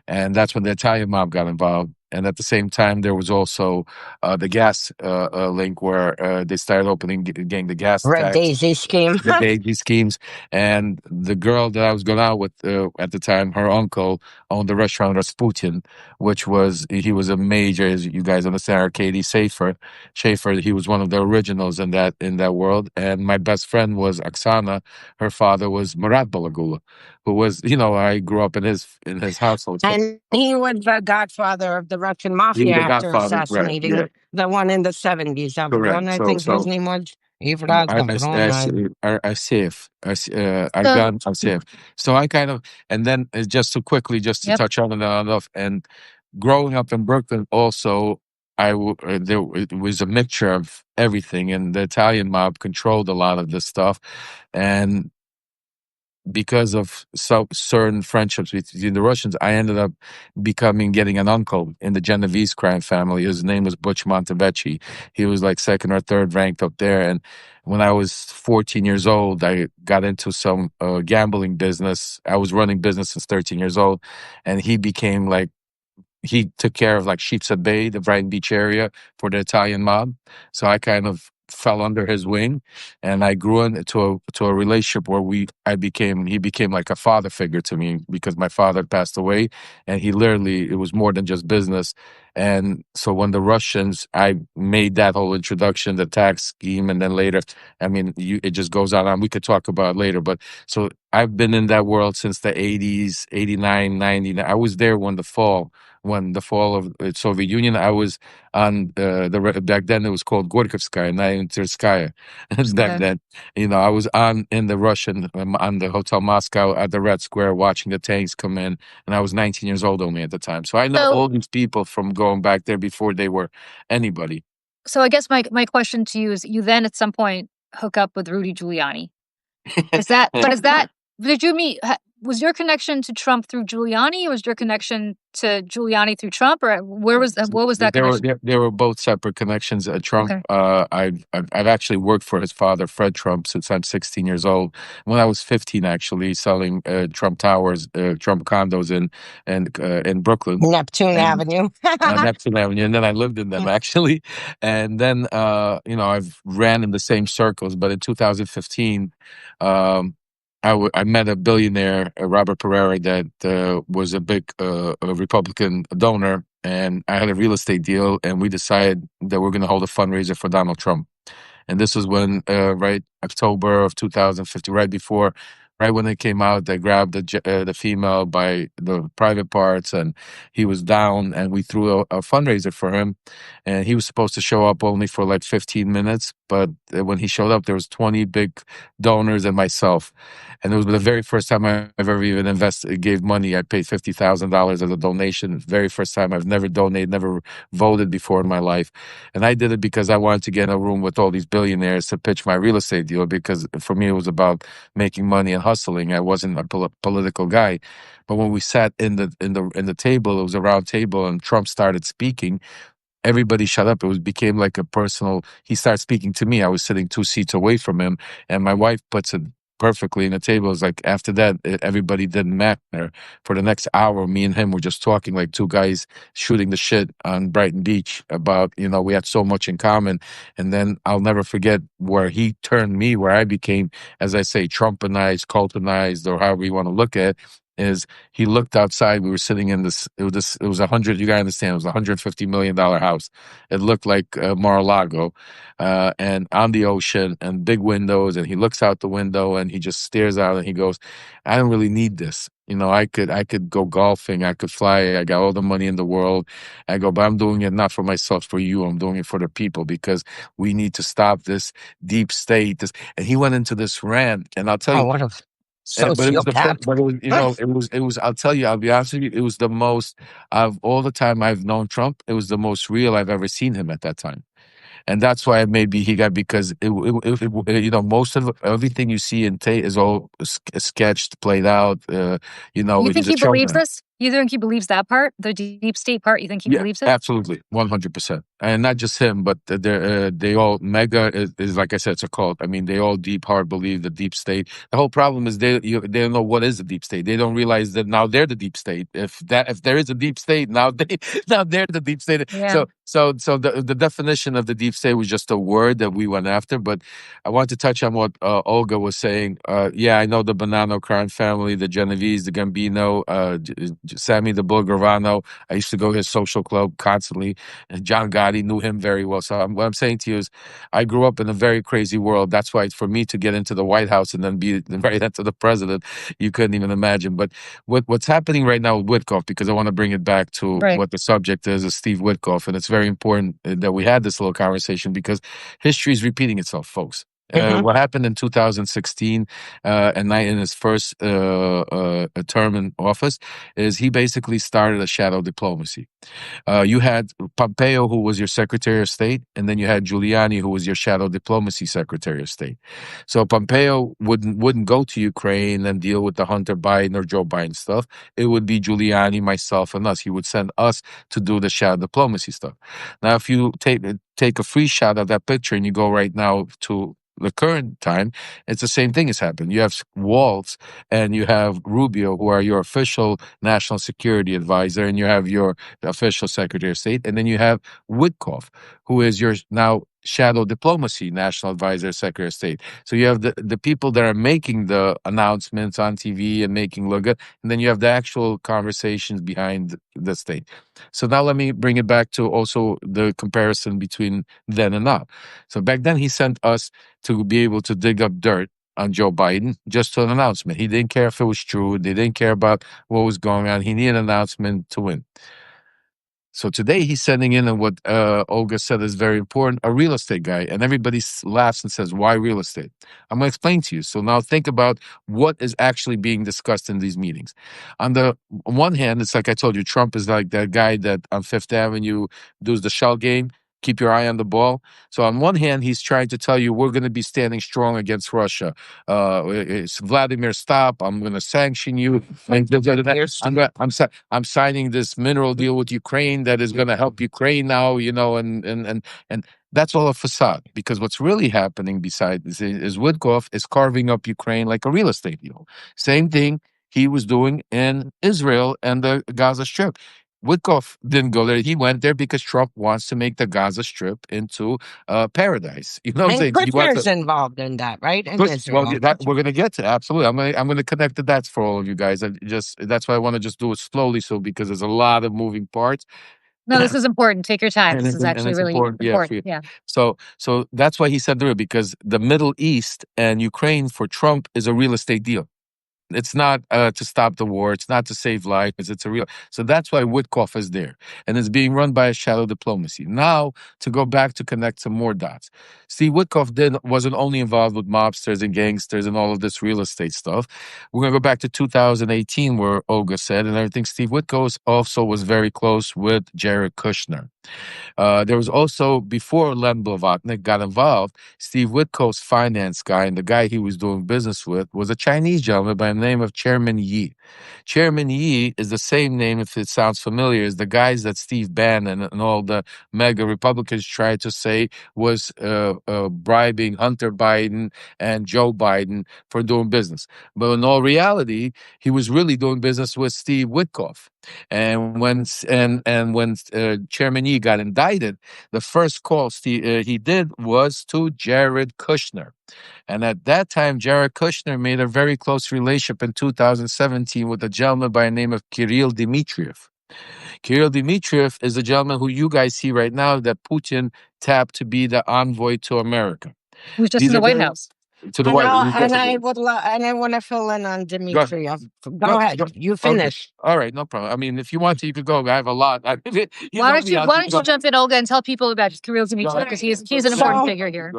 B: And that's when the Italian mob got involved. And at the same time, there was also the gas link where they started getting the gas
C: Red
B: tax.
C: Daisy scheme.
B: The Daisy schemes. And the girl that I was going out with at the time, her uncle owned the restaurant Rasputin, he was a major, as you guys understand, Arcady Schaefer. He was one of the originals in that world. And my best friend was Oksana. Her father was Murat Balagula, who was, I grew up in his household.
C: And he was the godfather of the Russian mafia after assassinating the one in the 70s. The one, I think his name was
B: Argan. So I kind of, and then just to quickly, just to touch on it enough, and growing up in Brooklyn also, it was a mixture of everything, and the Italian mob controlled a lot of this stuff, and because of certain friendships between the Russians, I ended up getting an uncle in the Genovese crime family. His name was Butch Montevecchi. He was like second or third ranked up there. And when I was 14 years old, I got into some gambling business. I was running business since 13 years old. And he took care of like Sheepshead Bay, the Brighton Beach area for the Italian mob. So I kind of fell under his wing, and I grew into a relationship where he became like a father figure to me because my father passed away, and it was more than just business. And so when I made that whole introduction, the tax scheme, and then later, it just goes on. We could talk about it later, but so I've been in that world since the 80s, 89, 90. I was there when the fall of the Soviet Union. I was on back then it was called Gorkovskaya, Nainterskaya. Back then, I was in the Russian, on the Hotel Moscow at the Red Square watching the tanks come in, and I was 19 years old only at the time. So I know all these people from going back there before they were anybody.
A: So I guess my question to you is, you then at some point hook up with Rudy Giuliani. Did you meet? Was your connection to Trump through Giuliani, or was your connection to Giuliani through Trump, or what was that connection?
B: They were both separate connections. Trump, okay. I've actually worked for his father, Fred Trump, since I'm 16 years old. When I was 15, actually selling Trump Towers, Trump condos in Brooklyn,
C: Neptune Avenue,
B: Neptune Avenue, and then I lived in them actually. And then I've ran in the same circles. But in 2015. I met a billionaire, Robert Pereira, that was a big Republican donor, and I had a real estate deal, and we decided that we're going to hold a fundraiser for Donald Trump. And this was when, October of 2015, right when it came out, they grabbed the female by the private parts, and he was down, and we threw a fundraiser for him, and he was supposed to show up only for like 15 minutes, but when he showed up, there was 20 big donors and myself, And it was the very first time I've ever even gave money. I paid $50,000 as a donation. Very first time. I've never donated, never voted before in my life. And I did it because I wanted to get in a room with all these billionaires to pitch my real estate deal, because for me, it was about making money and hustling. I wasn't a political guy. But when we sat in the table, it was a round table, and Trump started speaking. Everybody shut up. Became like a personal. He started speaking to me. I was sitting 2 seats away from him, and my wife puts it perfectly in the table. It's like after that, everybody didn't matter. For the next hour, me and him were just talking like two guys shooting the shit on Brighton Beach about, we had so much in common. And then I'll never forget where he turned me, where I became, as I say, Trumpanized, Coltonized, or however you want to look at it, is he looked outside. We were sitting in it was 100, you gotta understand, it was $150 million house. It looked like Mar-a-Lago, and on the ocean and big windows. And he looks out the window and he just stares out and he goes, I don't really need this. I could go golfing. I could fly. I got all the money in the world. I go, but I'm doing it not for myself, for you. I'm doing it for the people, because we need to stop this deep state. And he went into this rant, and I'll tell
C: Oh,
B: you,
C: what a
B: but it was
C: sociopath.
B: but it was, it was, I'll tell you, I'll be honest with you, it was the most, of all the time I've known Trump, it was the most real I've ever seen him at that time. And that's why maybe he got, because most of everything you see in Tate is all sketched, played out.
A: You think
B: He's a
A: he believes
B: showman.
A: this? You think he believes that part, the deep state part? You think he
B: Yeah,
A: believes it?
B: absolutely, 100%, and not just him, but they all, mega is like I said, it's a cult. I mean, they all deep heart believe the deep state. The whole problem is they don't know what is the deep state. They don't realize that now they're the deep state. If there is a deep state, now they're the deep state.
A: Yeah.
B: So the definition of the deep state was just a word that we went after. But I want to touch on what Olga was saying. Yeah, I know the Bonanno crime family, the Genovese, the Gambino, Sammy the Bull Gravano. I used to go to his social club constantly, and John Gotti knew him very well. So what I'm saying to you is, I grew up in a very crazy world. That's why for me to get into the White House and then be right into the president, you couldn't even imagine. But what's happening right now with Witkoff, because I want to bring it back to
A: Right.
B: what the subject is Steve Witkoff, and it's very important that we had this little conversation, because history is repeating itself, folks. What happened in 2016, and in his first term in office, is he basically started a shadow diplomacy. You had Pompeo, who was your Secretary of State, and then you had Giuliani, who was your shadow diplomacy Secretary of State. So Pompeo wouldn't go to Ukraine and deal with the Hunter Biden or Joe Biden stuff. It would be Giuliani, myself, and us. He would send us to do the shadow diplomacy stuff. Now, if you take a free shot of that picture and you go right now to the current time, it's the same thing has happened. You have Waltz and you have Rubio, who are your official national security advisor, and you have your official Secretary of State, and then you have Witkoff, who is your now shadow diplomacy national advisor, Secretary of State. So you have the people that are making the announcements on TV and making look good, and then you have the actual conversations behind the state. So now let me bring it back to also the comparison between then and now. So back then he sent us to be able to dig up dirt on Joe Biden, just to an announcement. He didn't care if it was true. They didn't care about what was going on. He needed an announcement to win. So today he's sending in, and what Olga said is very important, a real estate guy. And everybody laughs and says, why real estate? I'm going to explain to you. So now think about what is actually being discussed in these meetings. On the one hand, it's like I told you, Trump is like that guy that on Fifth Avenue does the shell game. Keep your eye on the ball. So on one hand, he's trying to tell you we're going to be standing strong against Russia. It's Vladimir, stop! I'm going to sanction you. I'm signing this mineral deal with Ukraine that is going to help Ukraine now. And that's all a facade, because what's really happening besides is Witkoff is carving up Ukraine like a real estate deal. Same thing he was doing in Israel and the Gaza Strip. Witkoff didn't go there. He went there because Trump wants to make the Gaza Strip into paradise. You know what I'm
C: And
B: saying? He wants
C: Kushner's involved in that, right? In
B: well,
C: Israel.
B: we're going to get to absolutely. I'm going to connect the dots for all of you guys. That's why I want to just do it slowly, so because there's a lot of moving parts.
A: No, this is important. Take your time.
B: And
A: This is actually
B: it's
A: really
B: important,
A: important.
B: for you.
A: Yeah.
B: So that's why he said there, because the Middle East and Ukraine for Trump is a real estate deal. It's not to stop the war. It's not to save lives. It's a real. So that's why Witkoff is there, and it's being run by a shadow diplomacy. Now to go back to connect some more dots. Steve Witkoff wasn't only involved with mobsters and gangsters and all of this real estate stuff. We're gonna go back to 2018, where Olga said, and I think Steve Witkoff also was very close with Jared Kushner. There was also, before Len Blavatnik got involved, Steve Witkoff's finance guy and the guy he was doing business with was a Chinese gentleman by the name of Chairman Yi. Chairman Yi is the same name, if it sounds familiar, as the guys that Steve Bannon and all the mega Republicans tried to say was bribing Hunter Biden and Joe Biden for doing business. But in all reality, he was really doing business with Steve Witkoff. And when Chairman Yi got indicted, the first call he did was to Jared Kushner. And at that time, Jared Kushner made a very close relationship in 2017 with a gentleman by the name of Kirill Dmitriev. Kirill Dmitriev is a gentleman who you guys see right now that Putin tapped to be the envoy to America.
A: Who's just in the White House.
B: To the
C: And
B: White
C: I want to fill in on Dmitriev. Go ahead. You finish.
B: Okay. All right, no problem. I mean, if you want to, you could go. I have a lot.
A: Why don't you jump in, Olga, and tell people about Kirill Dmitriev, because he's an important figure here.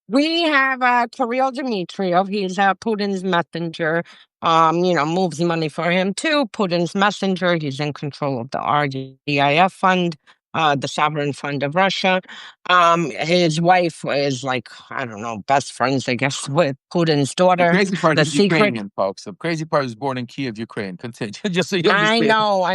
C: We have Kirill Dmitriev. He's Putin's messenger. Moves money for him too. Putin's messenger. He's in control of the RDIF fund, the sovereign fund of Russia. His wife is best friends, I guess, with Putin's daughter.
B: The crazy part is Ukrainian, folks. The crazy part is born in Kiev, Ukraine. Continue, just so you understand.
C: I know.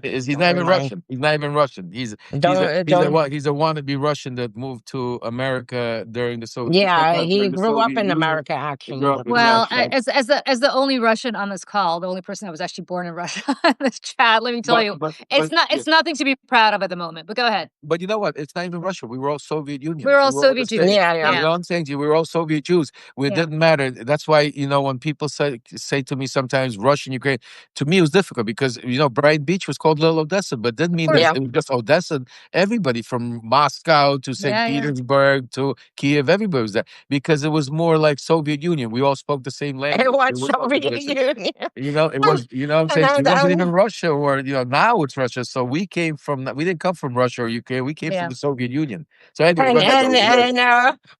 B: He's not even Russian. He's not even Russian. He's a wannabe Russian that moved to America during the Soviet.
C: Yeah, he grew up in America, actually.
A: Well, as the only Russian on this call, the only person that was actually born in Russia in this chat, let me tell you, it's nothing to be proud of at the moment. But go ahead.
B: But you know what? It's not even Russia. We were all Soviet Union.
A: We were all Soviet Jews.
C: Yeah.
B: You know what I'm saying to you? We were all Soviet Jews. It didn't matter. That's why, when people say to me sometimes Russian, Ukraine, to me it was difficult because, Bright Beach was called Little Odessa, but didn't mean that it was just Odessa. Everybody from Moscow to St. Petersburg to Kiev, everybody was there because it was more like Soviet Union. We all spoke the same language.
C: It was Soviet Union.
B: It was, I'm saying? It wasn't even Russia or, now it's Russia. So we didn't come from Russia or UK. We came from the Soviet Union. So anyway,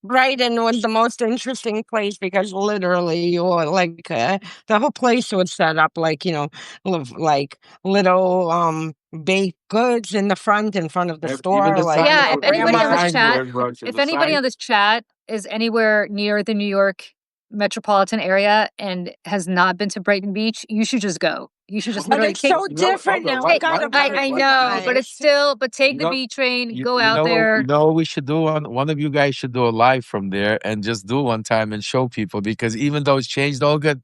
C: Brighton was the most interesting place because literally the whole place was set up like little baked goods in front of the store.
A: If anybody on this chat is anywhere near the New York metropolitan area and has not been to Brighton Beach, you should just go. You should just literally
C: it's so different now.
A: I know, but take the B train, go out there.
B: We should do one of you guys should do a live from there and just do one time and show people, because even though it's changed, Olga,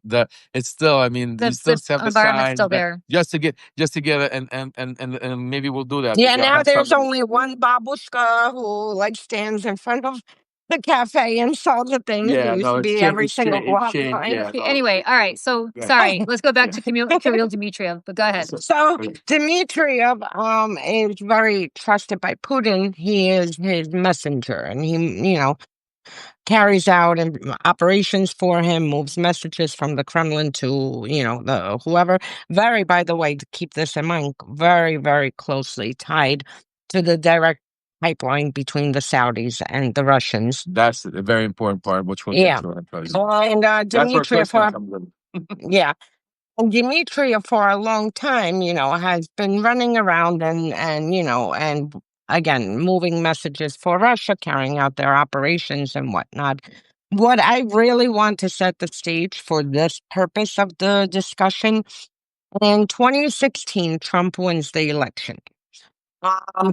B: it's still, you still have the signs
A: still there.
B: Just to get it and maybe we'll do that.
C: Yeah, now there's only one babushka who stands in front of the cafe and sells the things. It used to be every single block.
A: Anyway, all right. So sorry, let's go back to Kirill Dmitriev. But go ahead.
C: So Dmitriev is very trusted by Putin. He is his messenger, and he carries out operations for him, moves messages from the Kremlin to the whoever. By the way, to keep this in mind, very, very closely tied to the direct pipeline between the Saudis and the Russians.
B: That's a very important part, which we'll get to.
C: And Dmitriev, and Dmitriev for a long time, has been running around and again, moving messages for Russia, carrying out their operations and whatnot. What I really want to set the stage for this purpose of the discussion, in 2016, Trump wins the election.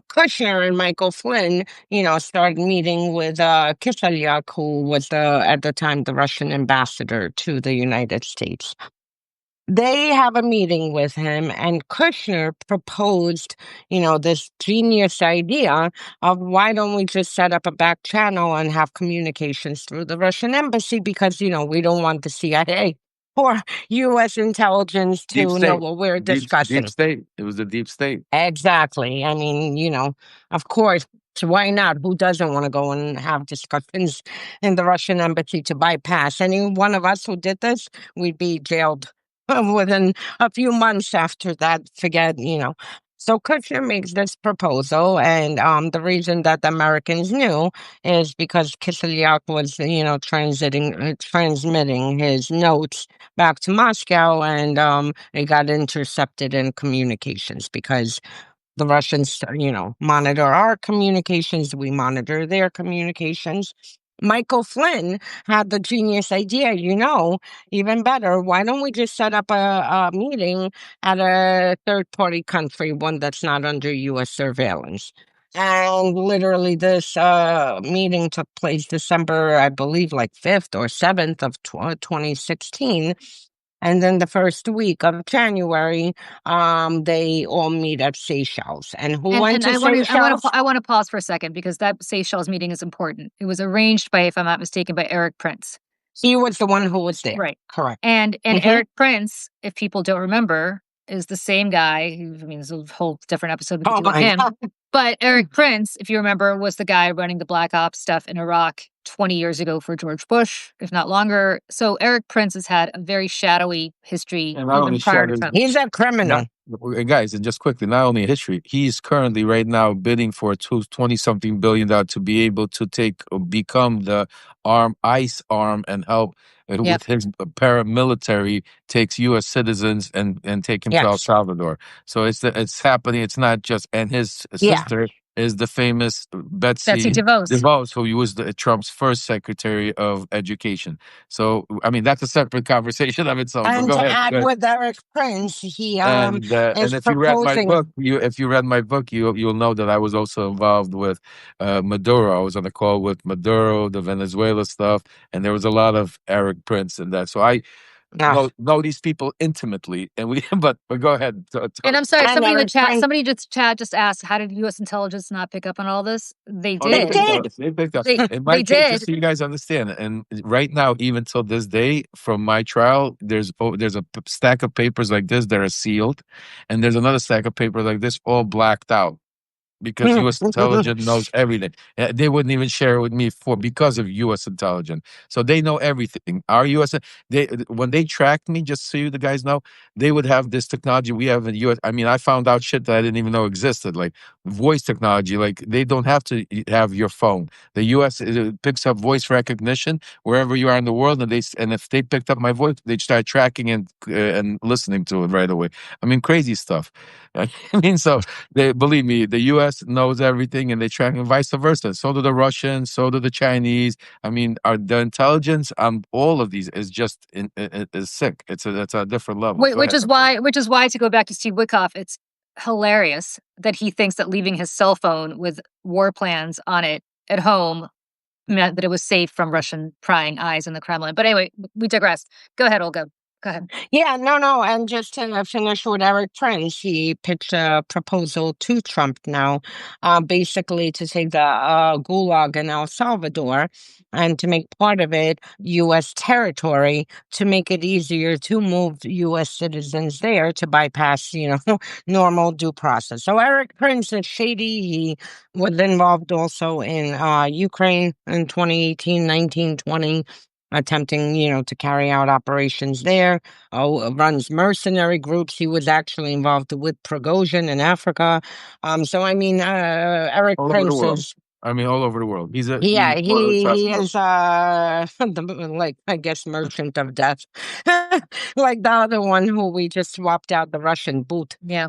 C: Kushner and Michael Flynn, started meeting with Kislyak, who was at the time the Russian ambassador to the United States. They have a meeting with him, and Kushner proposed, this genius idea of why don't we just set up a back channel and have communications through the Russian embassy, because, we don't want the CIA or U.S. intelligence to know what we're discussing.
B: Deep state. It was the deep state.
C: Exactly. Of course, why not? Who doesn't want to go and have discussions in the Russian embassy to bypass? Any one of us who did this, we'd be jailed within a few months after that, forget, So Kushner makes this proposal, and the reason that the Americans knew is because Kislyak was, transmitting his notes back to Moscow, and it got intercepted in communications because the Russians, monitor our communications, we monitor their communications. Michael Flynn had the genius idea, even better. Why don't we just set up a meeting at a third party country, one that's not under U.S. surveillance? And literally, this meeting took place December, I believe, like 5th or 7th of 2016. And then the first week of January, they all meet at Seychelles. And who went
A: And
C: to Seychelles?
A: I want to pause for a second because that Seychelles meeting is important. It was arranged by, if I'm not mistaken, by Eric Prince.
C: He was the one who was there.
A: Right.
C: Correct.
A: And Eric Prince, if people don't remember, is the same guy. There's a whole different episode we could do with him. God. But Eric Prince, if you remember, was the guy running the Black Ops stuff in Iraq 20 years ago for George Bush, if not longer. So Eric Prince has had a very shadowy history even prior to Trump.
C: He's a criminal.
B: Guys, and just quickly, not only history, he's currently right now bidding for $20-something billion to be able to become the ICE arm and help with his paramilitary takes U.S. citizens and take him to El Salvador. So it's happening. It's not just, and his sister is the famous Betsy DeVos, who was Trump's first Secretary of Education. So, I mean, that's a separate conversation of its own.
C: And
B: go
C: to
B: ahead,
C: add with Eric Prince, he
B: and if you read my book, you'll know that I was also involved with Maduro. I was on a call with Maduro, the Venezuela stuff, and there was a lot of Eric Prince in that. So I know these people intimately, and but go ahead.
A: And I'm sorry, somebody in the chat just asked, how did U.S. intelligence not pick up on all this? They did.
B: They picked up. In my case, just so you guys understand, and right now, even till this day, from my trial, there's a stack of papers like this that are sealed, and there's another stack of paper like this all blacked out. Because U.S. intelligence knows everything. They wouldn't even share it with me because of U.S. intelligence. So they know everything. Our U.S. When they tracked me, just so you the guys know, they would have this technology we have in U.S. I mean, I found out shit that I didn't even know existed, like voice technology. Like they don't have to have your phone. The U.S. picks up voice recognition wherever you are in the world, and if they picked up my voice, they start tracking and listening to it right away. I mean, crazy stuff. I mean, so believe me, the U.S. knows everything, and they track, and vice versa. So do the Russians, so do the Chinese. I mean, the intelligence on all of these is just is sick. It's a different level.
A: Which is why, to go back to Steve Witkoff, it's hilarious that he thinks that leaving his cell phone with war plans on it at home meant that it was safe from Russian prying eyes in the Kremlin. But anyway, we digress. Go ahead, Olga. Go ahead.
C: Yeah, no. And just to finish with Eric Prince, he pitched a proposal to Trump now, basically to take the Gulag in El Salvador and to make part of it U.S. territory to make it easier to move U.S. citizens there to bypass, normal due process. So Eric Prince is shady. He was involved also in Ukraine in 2018, 19, 20. Attempting, to carry out operations there, runs mercenary groups. He was actually involved with Prigozhin in Africa. So, I mean, Eric Prince is...
B: all over the world. He is
C: like, I guess, merchant of death, like the other one who we just swapped out, the Russian boot.
A: Yeah.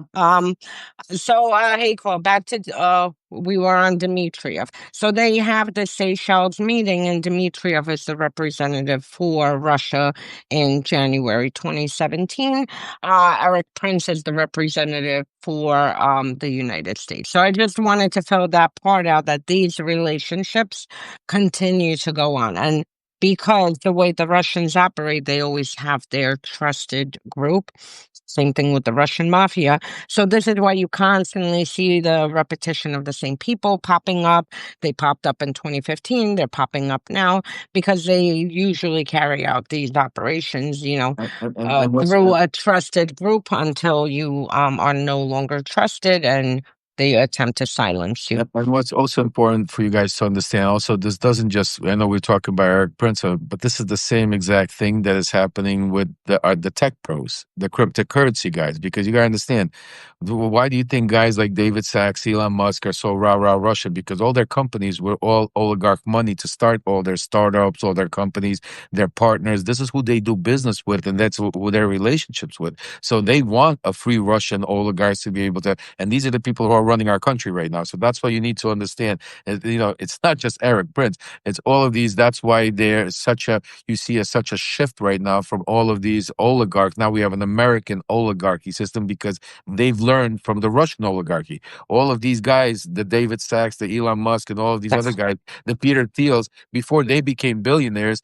C: So, hey, Cole, back to we were on Dmitriev. So they have the Seychelles meeting, and Dmitriev is the representative for Russia in January 2017. Eric Prince is the representative for the United States. So I just wanted to fill that part out, that these relationships continue to go on. And because the way the Russians operate, they always have their trusted group. Same thing with the Russian mafia. So this is why you constantly see the repetition of the same people popping up. They popped up in 2015. They're popping up now because they usually carry out these operations, through a trusted group until you are no longer trusted and they attempt to silence you.
B: Yep. And what's also important for you guys to understand, also, this doesn't just, I know we're talking about Eric Prince, but this is the same exact thing that is happening with the tech pros, the cryptocurrency guys, because you got to understand, why do you think guys like David Sachs, Elon Musk are so rah-rah Russian? Because all their companies were all oligarch money to start all their startups, all their companies, their partners. This is who they do business with, and that's who their relationships with. So they want a free Russian oligarchs to be able to, and these are the people who are running our country right now. So that's what you need to understand. It's not just Eric Prince; it's all of these. That's why there's you see such a shift right now from all of these oligarchs. Now we have an American oligarchy system because they've learned from the Russian oligarchy. All of these guys, the David Sachs, the Elon Musk, and all of these other guys, the Peter Thiels, before they became billionaires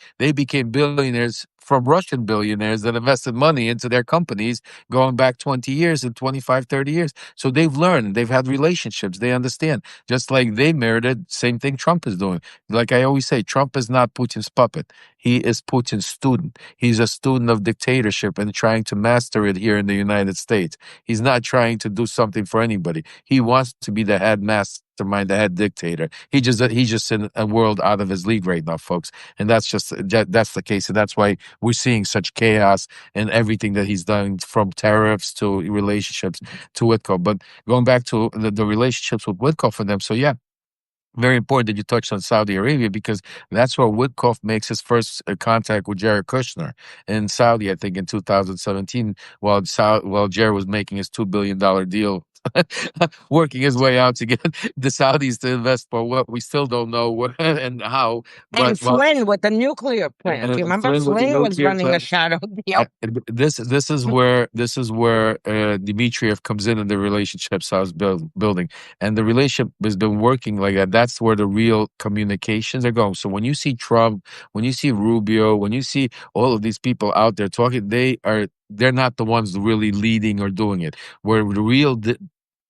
B: from Russian billionaires that invested money into their companies going back 20 years and 25, 30 years. So they've learned, they've had relationships, they understand. Just like they merited, same thing Trump is doing. Like I always say, Trump is not Putin's puppet. He is Putin's student. He's a student of dictatorship and trying to master it here in the United States. He's not trying to do something for anybody. He wants to be the head mastermind, the head dictator. He's just in a world out of his league right now, folks. And that's the case. And that's why we're seeing such chaos in everything that he's done, from tariffs to relationships to Witko. But going back to the relationships with Witko for them. So yeah, very important that you touched on Saudi Arabia, because that's where Witkoff makes his first contact with Jared Kushner in Saudi, I think in 2017, while Jared was making his $2 billion deal, working his way out to get the Saudis to invest for what we still don't know what and how.
C: And Flynn with the nuclear plant. You remember Flynn was running a shadow deal.
B: This is where Dmitriev comes in the relationships I was building, and the relationship has been working like that. That's where the real communications are going. So when you see Trump, when you see Rubio, when you see all of these people out there talking, they're not the ones really leading or doing it. Where the real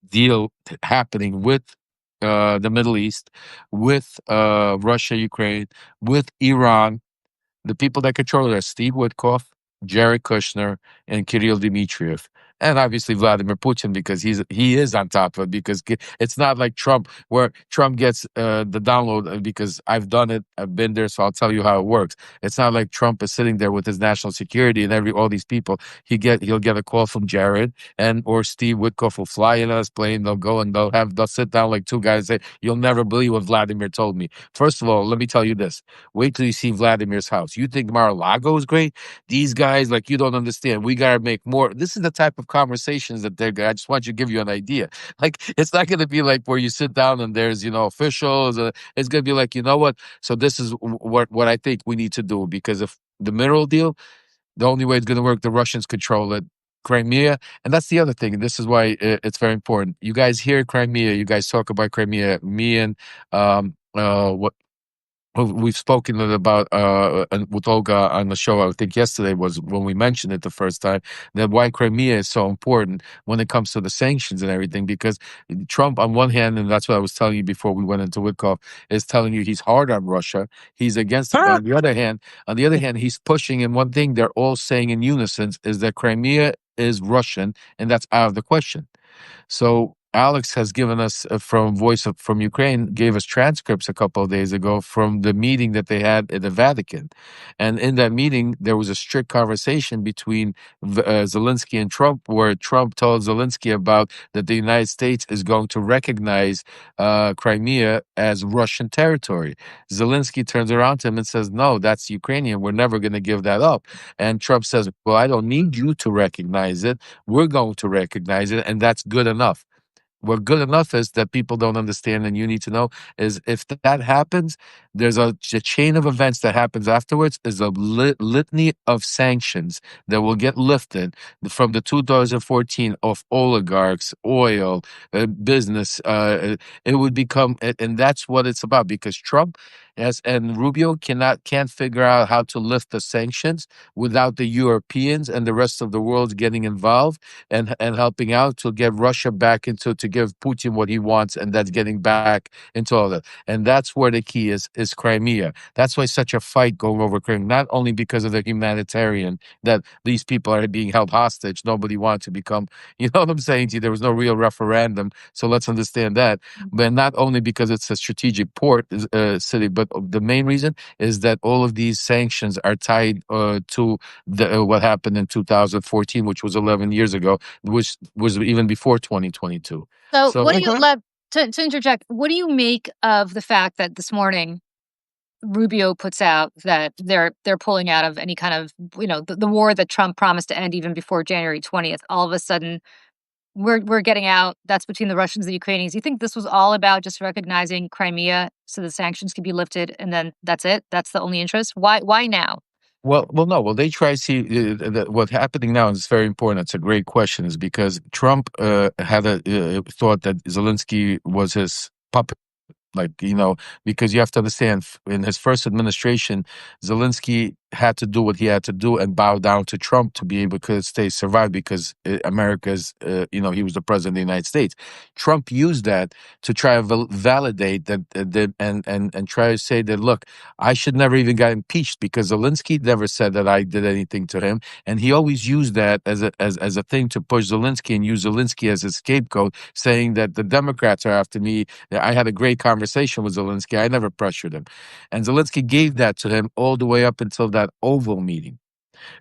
B: deal happening with the Middle East, with Russia, Ukraine, with Iran, the people that control it are Steve Witkoff, Jared Kushner, and Kirill Dmitriev. And obviously Vladimir Putin, because he is on top of it, because it's not like Trump, where Trump gets the download, because I've done it, I've been there, so I'll tell you how it works. It's not like Trump is sitting there with his national security and all these people. He'll get a call from Jared, or Steve Witkoff will fly in his plane. They'll go and they'll sit down like two guys and say, "You'll never believe what Vladimir told me." First of all, let me tell you this. Wait till you see Vladimir's house. You think Mar-a-Lago is great? These guys, like, you don't understand. We got to make more. This is the type of conversations that they're. I just want you to give you an idea. Like, it's not going to be like where you sit down and there's, officials. It's going to be like, you know what? So this is what I think we need to do, because if the mineral deal, the only way it's going to work, the Russians control it. Crimea, and that's the other thing. And this is why it's very important. You guys hear Crimea. You guys talk about Crimea. Me and what we've spoken about with Olga on the show. I think yesterday was when we mentioned it the first time, that why Crimea is so important when it comes to the sanctions and everything. Because Trump, on one hand, and that's what I was telling you before we went into Witkoff, is telling you he's hard on Russia, he's against it. But on the other hand, he's pushing. And one thing they're all saying in unison is that Crimea is Russian, and that's out of the question. So Alex has given us from Ukraine, gave us transcripts a couple of days ago from the meeting that they had at the Vatican. And in that meeting, there was a strict conversation between Zelensky and Trump, where Trump told Zelensky about that the United States is going to recognize Crimea as Russian territory. Zelensky turns around to him and says, "No, that's Ukrainian. We're never going to give that up." And Trump says, "Well, I don't need you to recognize it. We're going to recognize it, and that's good enough." What good enough is that people don't understand, and you need to know, is if that happens, there's a chain of events that happens afterwards, is a litany of sanctions that will get lifted from the 2014 of oligarchs, oil, business. It would become, and that's what it's about, because Trump Yes, and Rubio can't figure out how to lift the sanctions without the Europeans and the rest of the world getting involved and helping out to get Russia back into to give Putin what he wants, and that's getting back into all that. And that's where the key is Crimea. That's why such a fight going over Crimea, not only because of the humanitarian that these people are being held hostage. Nobody wanted to become, you know what I'm saying to you? There was no real referendum, so let's understand that. But not only because it's a strategic port city, but the main reason is that all of these sanctions are tied to what happened in 2014, which was 11 years ago, which was even before 2022.
A: So,
B: So
A: what do you, Lev, to interject, what do you make of the fact that this morning Rubio puts out that they're pulling out of any kind of, the war that Trump promised to end even before January 20th? All of a sudden, we're getting out. That's between the Russians and the Ukrainians. You think this was all about just recognizing Crimea so the sanctions could be lifted, and then that's it? That's the only interest? Why now?
B: Well, no. Well, they try to see what's happening now. And it's very important. It's a great question. Is because Trump had a thought that Zelensky was his puppet. Like, because you have to understand, in his first administration, Zelensky had to do what he had to do and bow down to Trump to be able to survive because America's, he was the president of the United States. Trump used that to try to validate that, and try to say that, look, I should never even got impeached because Zelensky never said that I did anything to him. And he always used that as a thing to push Zelensky and use Zelensky as a scapegoat, saying that the Democrats are after me. I had a great conversation with Zelensky. I never pressured him. And Zelensky gave that to him all the way up until that Oval meeting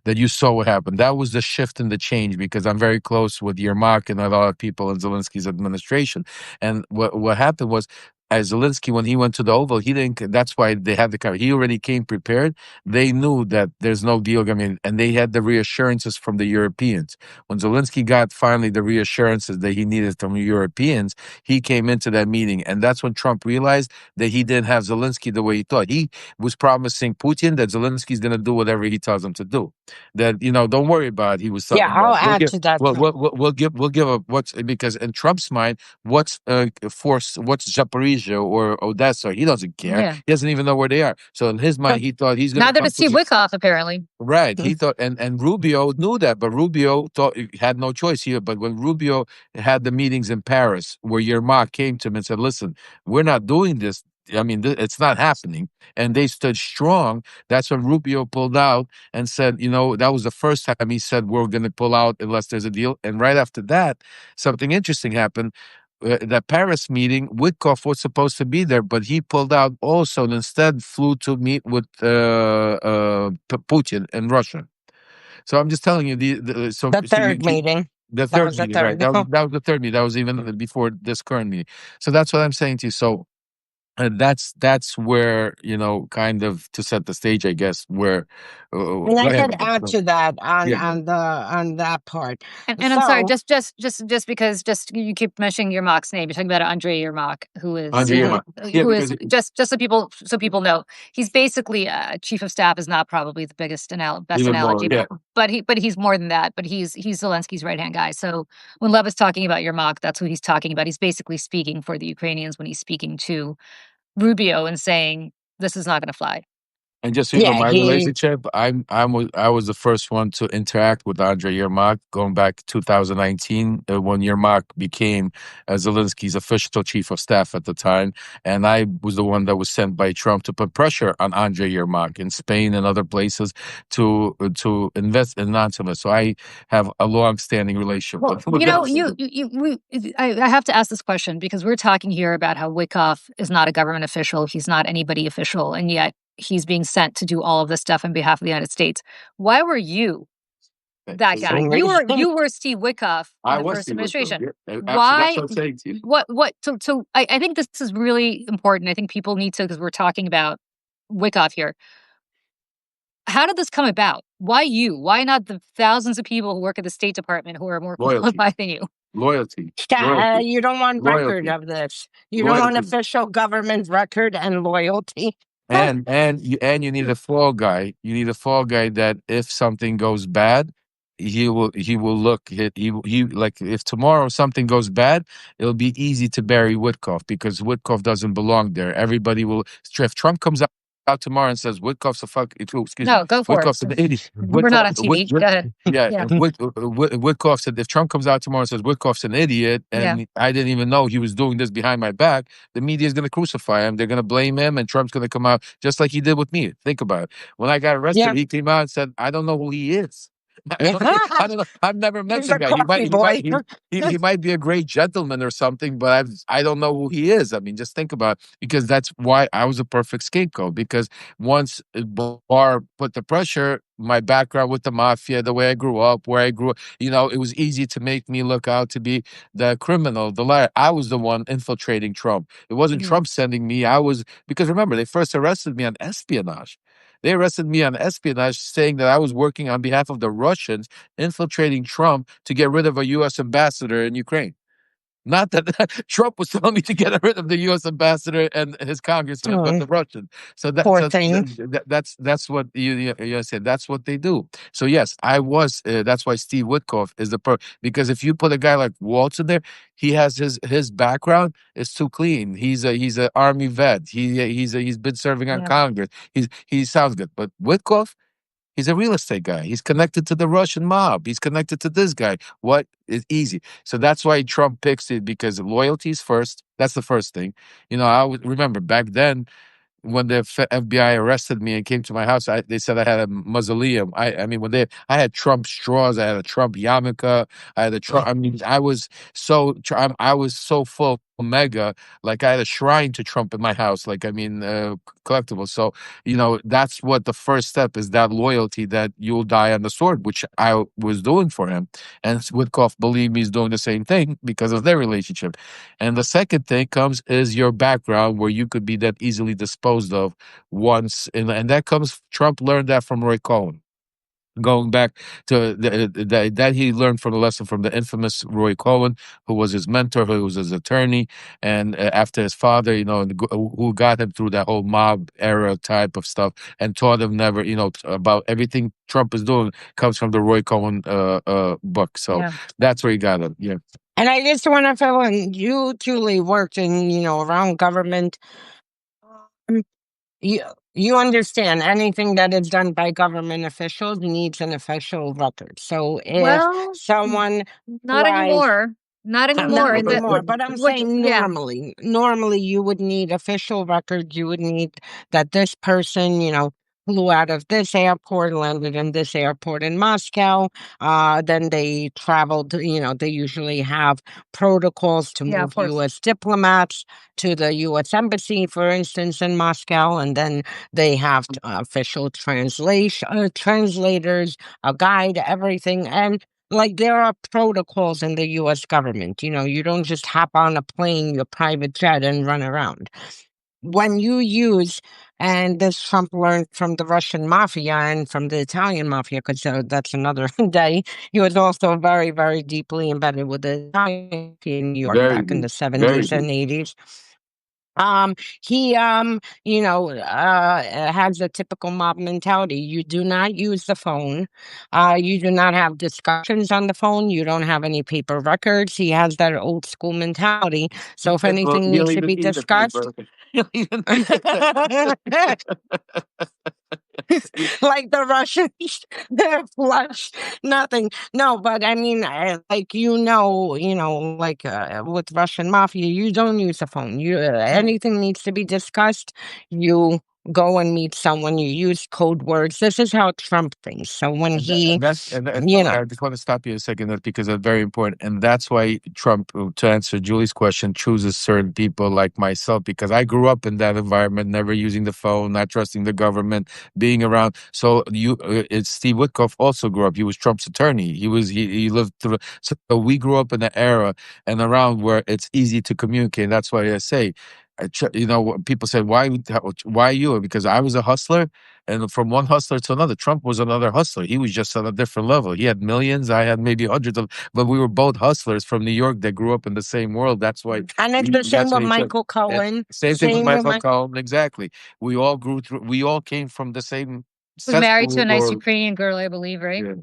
B: that you saw what happened. That was the shift and the change, because I'm very close with Yermak and a lot of people in Zelensky's administration. And what happened was, as Zelensky, when he went to the Oval, he didn't. That's why they had the car. He already came prepared. They knew that there's no deal. I mean, and they had the reassurances from the Europeans. When Zelensky got finally the reassurances that he needed from the Europeans, he came into that meeting, and that's when Trump realized that he didn't have Zelensky the way he thought. He was promising Putin that Zelensky's going to do whatever he tells him to do. That don't worry about it. He was
C: Yeah,
B: talking
C: I'll
B: about.
C: add to that.
B: We'll give a what's, because in Trump's mind, what's Zaporizhia or Odessa? He doesn't care.
A: Yeah.
B: He doesn't even know where they are. So in his mind, he thought he's going to.
A: Neither does Steve Wickoff, apparently.
B: Right. He thought, and Rubio knew that, but Rubio thought he had no choice here. But when Rubio had the meetings in Paris, where Yermak came to him and said, listen, we're not doing this. I mean, it's not happening. And they stood strong. That's when Rubio pulled out and said, that was the first time he said, we're going to pull out unless there's a deal. And right after that, something interesting happened. That Paris meeting, Witkoff was supposed to be there, but he pulled out also and instead flew to meet with Putin in Russia. So I'm just telling you,
C: the third meeting.
B: The third meeting, right? That was the third meeting. That was even before this current meeting. So that's what I'm saying to you. So that's where, kind of to set the stage, I guess, where
C: and I could add to that on that part.
A: And I'm sorry, just because you keep mentioning Yermak's name, you're talking about Andrei Yermak, who is just so people know, he's basically chief of staff is not probably the best analogy, but he's more than that. But he's Zelensky's right hand guy. So when Lev is talking about Yermak, that's who he's talking about. He's basically speaking for the Ukrainians when he's speaking to Rubio and saying this is not going to fly.
B: And just so you know, my relationship, I was the first one to interact with Andrei Yermak going back 2019 when Yermak became Zelensky's official chief of staff at the time, and I was the one that was sent by Trump to put pressure on Andrei Yermak in Spain and other places to invest in Anonymous. So I have a long-standing relationship.
A: I have to ask this question because we're talking here about how Wickoff is not a government official, he's not anybody official, and yet he's being sent to do all of this stuff on behalf of the United States. Why were you that guy? You were Steve Wickoff in the first administration. Why? What? So I think this is really important. I think people need to, because we're talking about Wickoff here. How did this come about? Why you? Why not the thousands of people who work at the State Department who are more qualified than you?
B: Loyalty.
C: You don't want record of this. You don't want official government record and loyalty.
B: And you need a fall guy. You need a fall guy that if something goes bad, he will look he like if tomorrow something goes bad, it'll be easy to bury Witkoff because Witkoff doesn't belong there. Everybody will if Trump comes out tomorrow and says Witkoff's a excuse me,
A: No, go for it.
B: Witkoff's an idiot.
A: We're not on TV. Go ahead.
B: Yeah,
A: Yeah.
B: Witkoff said if Trump comes out tomorrow and says Witkoff's an idiot and I didn't even know he was doing this behind my back, the media is going to crucify him. They're going to blame him, and Trump's going to come out just like he did with me. Think about it. When I got arrested, he came out and said, "I don't know who he is." I don't know. I've never met
C: He's
B: the
C: a
B: guy.
C: coffee boy.
B: He might be a great gentleman or something, but I don't know who he is. I mean, just think about it, because that's why I was a perfect scapegoat. Because once Barr put the pressure, my background with the mafia, the way I grew up, where I grew up, it was easy to make me look out to be the criminal, the liar. I was the one infiltrating Trump. It wasn't Trump sending me. Because remember, they first arrested me on espionage. They arrested me on espionage, saying that I was working on behalf of the Russians, infiltrating Trump to get rid of a U.S. ambassador in Ukraine. Not that Trump was telling me to get rid of the U.S. ambassador and his congressman, but the Russian. So
C: Poor thing.
B: that's what you said. That's what they do. So yes, I was. That's why Steve Witkoff is because if you put a guy like Waltz in there, he has his background is too clean. He's a army vet. He's been serving on Congress. He sounds good, but Witkoff. He's a real estate guy. He's connected to the Russian mob. He's connected to this guy. What is easy? So that's why Trump picks it, because loyalty is first. That's the first thing. I would remember back then when the FBI arrested me and came to my house, they said I had a mausoleum. I mean, I had Trump straws, I had a Trump yarmulke, I had a Trump. I mean, I was so full mega, like I had a shrine to Trump in my house. Like, I mean, collectible. So that's what the first step is, that loyalty, that you'll die on the sword, which I was doing for him. And Witkoff, believe me, is doing the same thing because of their relationship. And the second thing comes is your background, where you could be that easily disposed of once. And that comes, Trump learned that from Roy Cohn. Going back to that he learned from a lesson from the infamous Roy Cohn, who was his mentor, who was his attorney, and after his father, who got him through that whole mob era type of stuff, and taught him never, about everything Trump is doing comes from the Roy Cohn book. So that's where he got it. Yeah.
C: And I just want to fill in, you, Julie, worked in, around government. You understand anything that is done by government officials needs an official record. So if someone
A: not anymore. Not anymore.
C: But I'm saying normally you would need official records. You would need that this person, flew out of this airport, landed in this airport in Moscow. Then they traveled, they usually have protocols to move U.S. diplomats to the U.S. Embassy, for instance, in Moscow. And then they have official translators, a guide, everything. And there are protocols in the U.S. government. You don't just hop on a plane, your private jet, and run around. When you use, and this Trump learned from the Russian mafia and from the Italian mafia, because that's another day. He was also very, very deeply embedded with the Italian mafia in New York back in the 70s and 80s. He, has a typical mob mentality. You do not use the phone. You do not have discussions on the phone. You don't have any paper records. He has that old school mentality. So if anything needs to be discussed, like the Russians, they're flush, nothing. No, but I mean, with Russian mafia, you don't use the phone. Anything needs to be discussed, you go and meet someone, you use code words. This is how Trump thinks. So when
B: I just want to stop you a second, because that's very important. And that's why Trump, to answer Julie's question, chooses certain people like myself, because I grew up in that environment, never using the phone, not trusting the government, being around. So it's Steve Witkoff also grew up. He was Trump's attorney. He lived through. So we grew up in an era and around where it's easy to communicate. That's why I say, people say, why you? Because I was a hustler, and from one hustler to another. Trump was another hustler. He was just on a different level. He had millions. I had maybe hundreds of, but we were both hustlers from New York that grew up in the same world. That's why.
C: And it's the same with Michael Cohen.
B: Same thing with Michael Cohen. Exactly. We all grew through. We all came from the same.
A: Was married to a nice Ukrainian girl, I believe, right?
B: Yeah.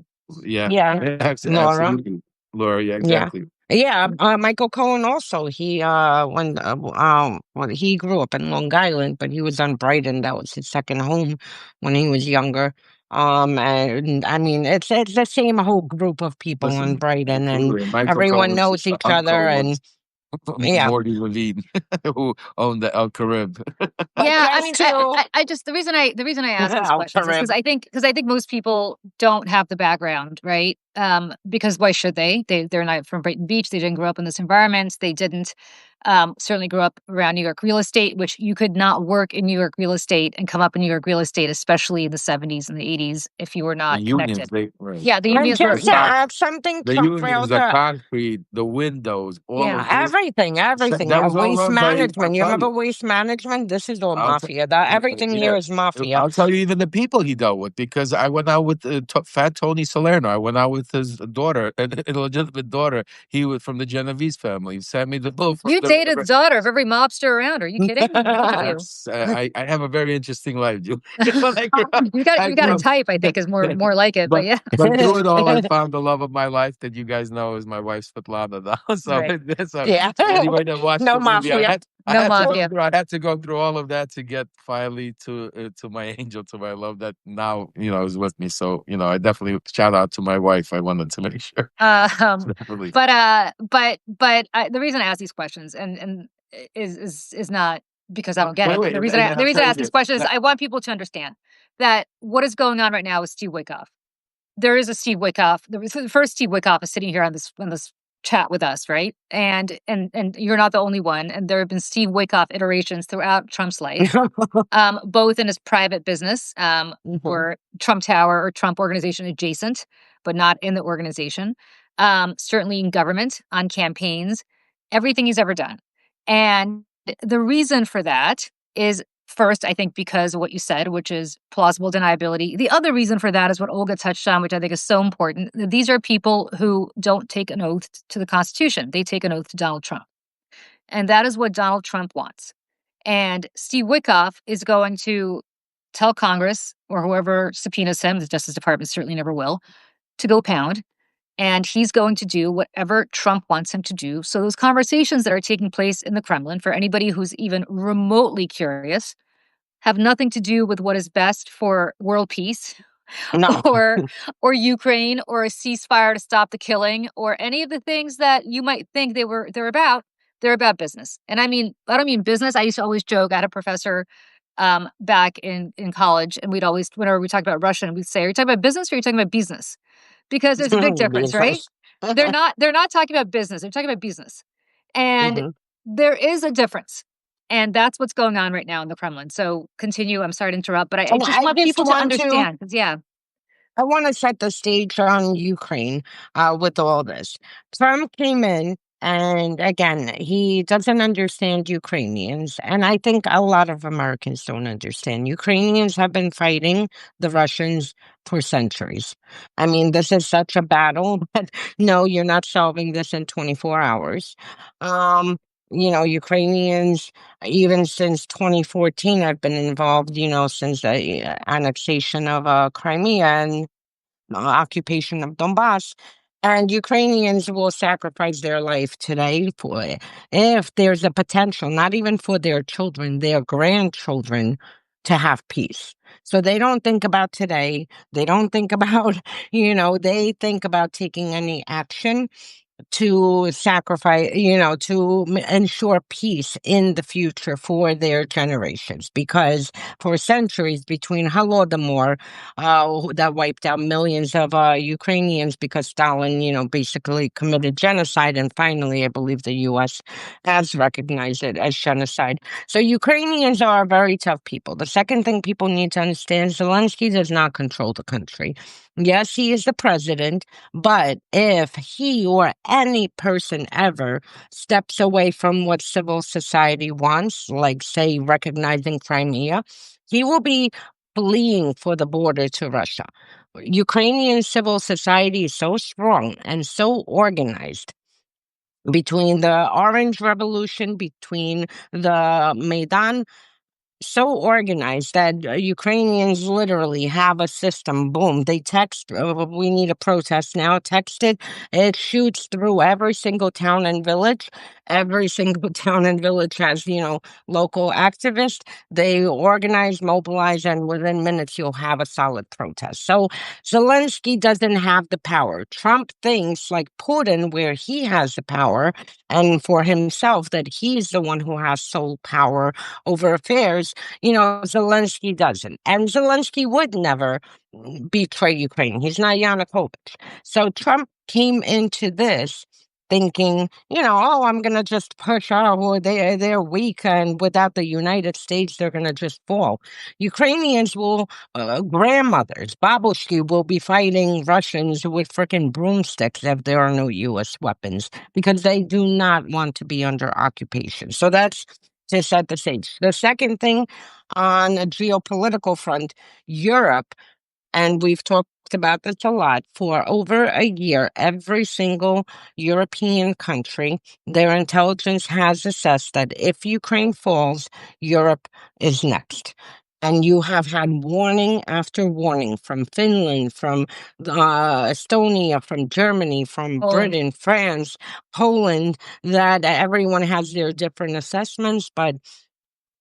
B: Yeah,
C: Yeah, Laura.
B: absolutely, Laura. Yeah,
C: Yeah.
B: exactly.
C: Yeah, Michael Cohen also. He when he grew up in Long Island, but he was on Brighton. That was his second home when he was younger. And I mean, it's the same whole group of people on
B: Listen,
C: Brighton, and
B: absolutely. And Michael
C: everyone
B: Cohen's
C: knows each other.
B: uncle
C: And
B: was
C: yeah,
B: Morty Levine, who owned the El Carib.
C: I
A: Yeah, I
C: guess
A: mean,
C: too.
A: I just the reason I ask these
C: Al
A: questions is
C: Carib.
A: because I think most people don't have the background, right? Because why should they? They're not from Brighton Beach. They didn't grow up in this environment. They didn't certainly grow up around New York real estate, which you could not work in New York real estate and come up in New York real estate, especially in the 70s and the 80s, if you were
B: The
A: not
B: unions,
A: connected.
B: they right.
A: Yeah, the
C: And
A: unions were
C: just to
A: yeah,
C: add something,
B: The
C: Trump
B: unions,
C: failed
B: the
C: to.
B: concrete, the windows, all
C: Yeah,
B: of those.
C: everything.
B: That was all
C: Waste
B: run by. I'll
C: management. You
B: tell
C: remember
B: you.
C: waste management? This is all
B: I'll tell.
C: mafia. That everything here
B: Yeah,
C: is mafia.
B: I'll tell you. Even the people he dealt with, because I went out with Fat Tony Salerno. I went out with his daughter, an illegitimate daughter. He was from the Genovese family. He sent me the bill from
A: you
B: the.
A: dated the daughter of every mobster around. Are you kidding? Look at you.
B: That's I have a very interesting life, Julie. When I grew up,
A: You got
B: I
A: you got
B: grew
A: a
B: up,
A: type, I think, is more like it. But
B: but
A: yeah,
B: through it all, I found the love of my life that you guys know is my wife Svetlana now. So
A: right.
B: so
C: Yeah.
B: anybody that watched
C: No
B: the movie,
C: mafia.
A: No mafia.
B: I had to go through all of that to get finally to my angel, to my love that now is with me. So I definitely shout out to my wife. I wanted to make sure. Definitely.
A: The reason I ask these questions and is not because I don't get
B: Wait,
A: it.
B: wait,
A: The
B: I'll
A: reason I
B: tell you
A: ask these
B: this.
A: questions is I want people to understand that what is going on right now with Steve Wickoff. There is a Steve Wickoff. The first Steve Wickoff is sitting here on this chat with us, right? And you're not the only one. And there have been Steve Wickoff iterations throughout Trump's life, both in his private business,
C: Mhm.
A: or Trump Tower or Trump Organization adjacent, but not in the organization. Certainly in government, on campaigns, everything he's ever done. And the reason for that is first, I think, because of what you said, which is plausible deniability. The other reason for that is what Olga touched on, which I think is so important. These are people who don't take an oath to the Constitution. They take an oath to Donald Trump. And that is what Donald Trump wants. And Steve Wickoff is going to tell Congress or whoever subpoenas him, the Justice Department certainly never will, to go pound. And he's going to do whatever Trump wants him to do. So those conversations that are taking place in the Kremlin, for anybody who's even remotely curious, have nothing to do with what is best for world peace
C: No.
A: or Ukraine or a ceasefire to stop the killing or any of the things that you might think they're about. They're about business. And I don't mean business. I used to always joke. I had a professor back in college, and we'd always, whenever we talked about Russian, we'd say, "Are you talking about business or are you talking about business?" Because there's a big difference, right?
C: Business.
A: They're not talking about business. They're talking about business. And
C: Mhm.
A: there is a difference. And that's what's going on right now in the Kremlin. So continue. I'm sorry to interrupt, but I
C: And
A: just
C: I
A: want
C: just
A: people to
C: want to
A: understand. 'Cause, yeah.
C: I want to set the stage on Ukraine with all this. Trump came in, and again, he doesn't understand Ukrainians. And I think a lot of Americans don't understand. Ukrainians have been fighting the Russians for centuries. I mean, this is such a battle, but no, you're not solving this in 24 hours. Um, Ukrainians, even since 2014, have been involved, since the annexation of Crimea and occupation of Donbass. And Ukrainians will sacrifice their life today for it if there's a potential, not even for their children, their grandchildren, to have peace. So they don't think about today. They don't think about, they think about taking any action to sacrifice, to ensure peace in the future for their generations. Because for centuries, between Holodomor, that wiped out millions of Ukrainians because Stalin, basically committed genocide. And finally, I believe the U.S. has recognized it as genocide. So Ukrainians are very tough people. The second thing people need to understand, Zelensky does not control the country. Yes, he is the president, but if he or any person ever steps away from what civil society wants, like, say, recognizing Crimea, he will be fleeing for the border to Russia. Ukrainian civil society is so strong and so organized between the Orange Revolution, between the Maidan so organized that Ukrainians literally have a system. Boom, they text, we need a protest now. Text it. It shoots through every single town and village. Every single town and village has, local activists. They organize, mobilize, and within minutes you'll have a solid protest. So Zelensky doesn't have the power. Trump thinks, like Putin, where he has the power, and for himself, that he's the one who has sole power over affairs. Zelensky doesn't. And Zelensky would never betray Ukraine. He's not Yanukovych. So Trump came into this thinking, oh, I'm going to just push out. Well, they're weak, and without the United States, they're going to just fall. Ukrainians will, grandmothers, babushki will be fighting Russians with freaking broomsticks if there are no U.S. weapons, because they do not want to be under occupation. So that's to set the stage. The second thing, on a geopolitical front, Europe, and we've talked about this a lot, for over a year, every single European country, their intelligence has assessed that if Ukraine falls, Europe is next. And you have had warning after warning from Finland, from Estonia, from Germany, from Britain, France, Poland, that everyone has their different assessments, but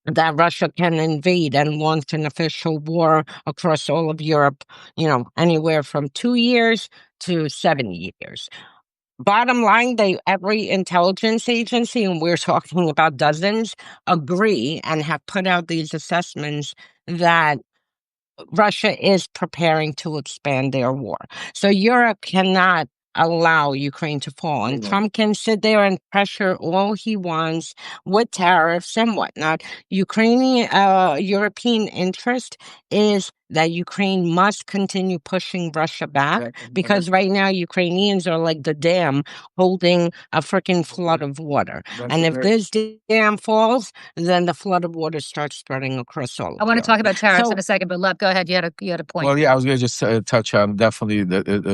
C: that Russia can invade and launch an official war across all of Europe, anywhere from 2 years to 7 years. Bottom line, every intelligence agency, and we're talking about dozens, agree and have put out these assessments that Russia is preparing to expand their war. So Europe cannot allow Ukraine to fall. And Trump can sit there and pressure all he wants with tariffs and whatnot. European interest is that Ukraine must continue pushing Russia back, because right now Ukrainians are like the dam holding a freaking flood of water. And if this dam falls, then the flood of water starts spreading across all of
A: I want to
C: Europe.
A: talk about tariffs in a second, but Lev, go ahead. You had a point.
B: Well, yeah, I was going to just touch on definitely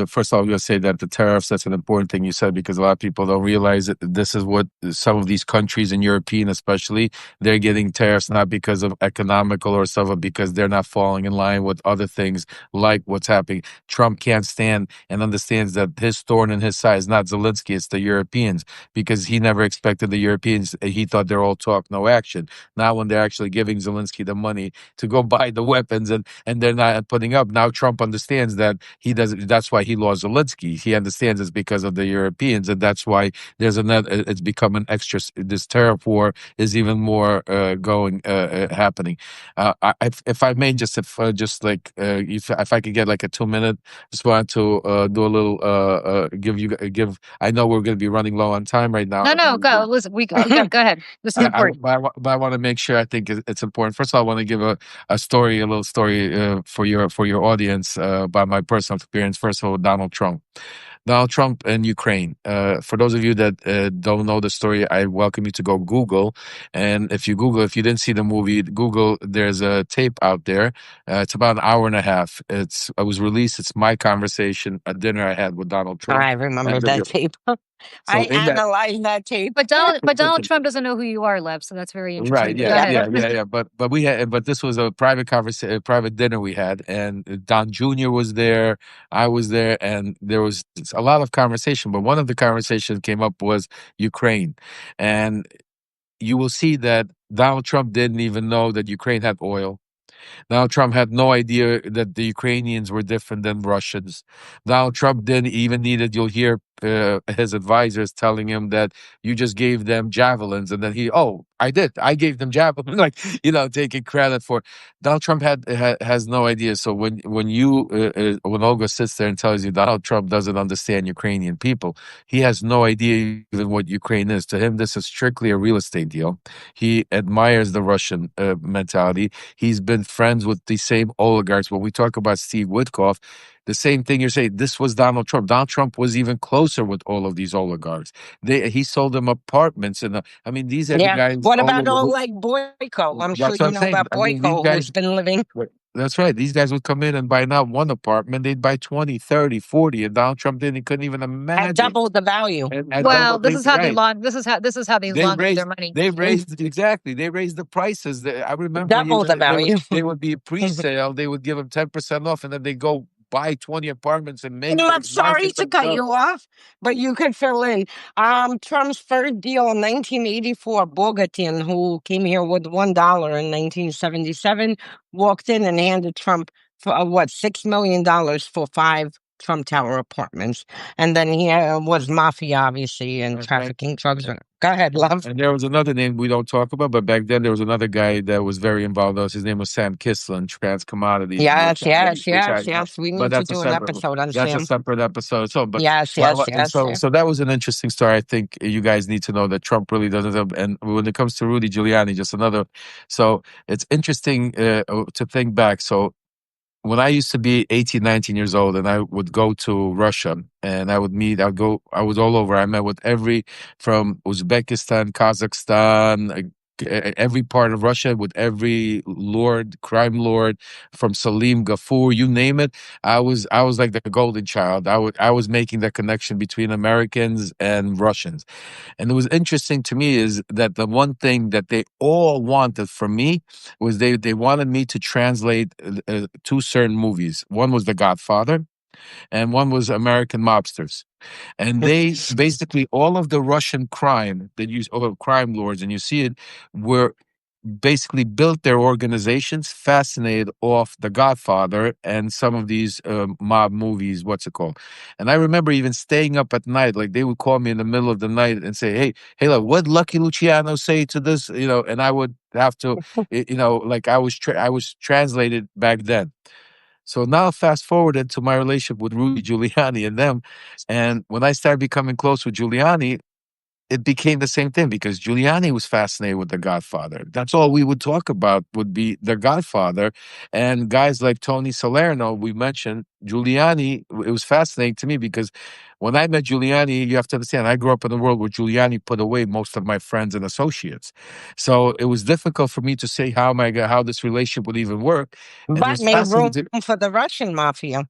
B: first of all, I'm going to say that the tariffs, that's an important thing you said, because a lot of people don't realize that this is what some of these countries in European, especially, they're getting tariffs not because of economical or stuff, but because they're not falling in line with other things like what's happening. Trump can't stand and understands that his thorn in his side is not Zelensky, it's the Europeans, because he never expected the Europeans. He thought they're all talk, no action. Now when they're actually giving Zelensky the money to go buy the weapons, and they're not putting up. Now Trump understands that he doesn't. That's why he lost Zelensky. He understands it's because of the Europeans, and that's why there's another. It's become an extra. This tariff war is even more happening. If I may, if I could get like a 2 minute, just want to do a little give. I know we're going to be running low on time right now.
A: No, go. Listen, go ahead. This is important.
B: But I want to make sure. I think it's important. First of all, I want to give a little story for your audience about my personal experience. First of all, Donald Trump and Ukraine. For those of you that don't know the story, I welcome you to go Google. And if you didn't see the movie, Google, there's a tape out there. It's about an hour and a half. It was released. It's my conversation, a dinner I had with Donald Trump.
C: I remember that tape. I analyzed that tape.
A: But Donald Trump doesn't know who you are, Lev, so that's very interesting.
B: Right, yeah. But this was a private conversation, a private dinner we had, and Don Jr. was there, I was there, and there was a lot of conversation. But one of the conversations came up was Ukraine, and you will see that Donald Trump didn't even know that Ukraine had oil. Donald Trump had no idea that the Ukrainians were different than Russians. Donald Trump didn't even need it. You'll hear his advisors telling him that you just gave them javelins, and then I did. I gave them javelins, taking credit for. Donald Trump has no idea. So when Olga sits there and tells you Donald Trump doesn't understand Ukrainian people, he has no idea even what Ukraine is. To him, this is strictly a real estate deal. He admires the Russian mentality. He's been friends with the same oligarchs. When we talk about Steve Witkoff, the same thing you're saying. This was Donald Trump. Donald Trump was even closer with all of these oligarchs. He sold them apartments, and these are the guys.
C: What about Oleg Boyko? I'm sure you know about Boyko, who's been living.
B: That's right. These guys would come in and buy not one apartment, they'd buy 20, 30, 40. And Donald Trump didn't, he couldn't even
C: At
B: imagine.
C: double the value.
B: At
A: Well,
B: double,
A: this is how they
B: right. They
A: launder their
B: raised,
A: money.
B: they raised, exactly. They raised the prices. I remember
C: Double the value.
B: they would be pre-sale. They would give them 10% off, and then they go buy 20 apartments and make.
C: I'm sorry to cut you off, but you could fill in. Trump's first deal in 1984, Bogatin, who came here with $1 in 1977, walked in and handed Trump for $6 million for 5 Trump Tower apartments. And then he was mafia, obviously, and trafficking drugs. Go ahead, love.
B: And there was another name we don't talk about, but back then there was another guy that was very involved with us. His name was Sam Kislin, Trans Commodities.
C: Yes. We need to do an episode on Sam.
B: That's a separate episode. So, but
C: yes.
B: So that was an interesting story. I think you guys need to know that Trump really doesn't have, and when it comes to Rudy Giuliani, just another. So it's interesting to think back. So when I used to be 18, 19 years old and I would go to Russia and I was all over. I met with from Uzbekistan, Kazakhstan, every part of Russia, with every crime lord, from Salim Gafour, you name it. I was like the golden child. I was making the connection between Americans and Russians. And it was interesting to me is that the one thing that they all wanted from me was they wanted me to translate 2 certain movies. One was The Godfather, and one was American Mobsters. And they basically, all of the Russian crime all the crime lords, and you see it, were basically built their organizations fascinated off The Godfather and some of these mob movies, what's it called? And I remember even staying up at night, like they would call me in the middle of the night and say, hey, look, what Lucky Luciano say to this? And I would have to, like I was translated back then. So now fast forward into my relationship with Rudy Giuliani and them. And when I started becoming close with Giuliani, it became the same thing because Giuliani was fascinated with The Godfather. That's all we would talk about would be The Godfather. And guys like Tony Salerno, we mentioned Giuliani. It was fascinating to me because when I met Giuliani, you have to understand, I grew up in a world where Giuliani put away most of my friends and associates. So it was difficult for me to say how this relationship would even work.
C: But made room for the Russian mafia.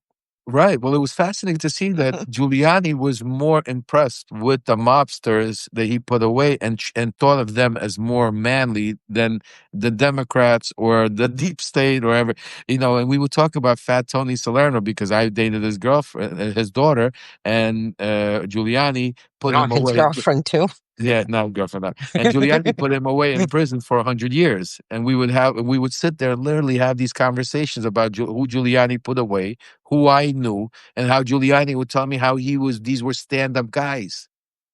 B: Right. Well, it was fascinating to see that Giuliani was more impressed with the mobsters that he put away and thought of them as more manly than the Democrats or the deep state or ever, and we would talk about Fat Tony Salerno because I dated his girlfriend, his daughter, and Giuliani put him away.
C: His girlfriend too.
B: Yeah, no, girlfriend. Not. And Giuliani put him away in prison for 100 years. And we would sit there and literally have these conversations about who Giuliani put away, who I knew, and how Giuliani would tell me how these were stand-up guys.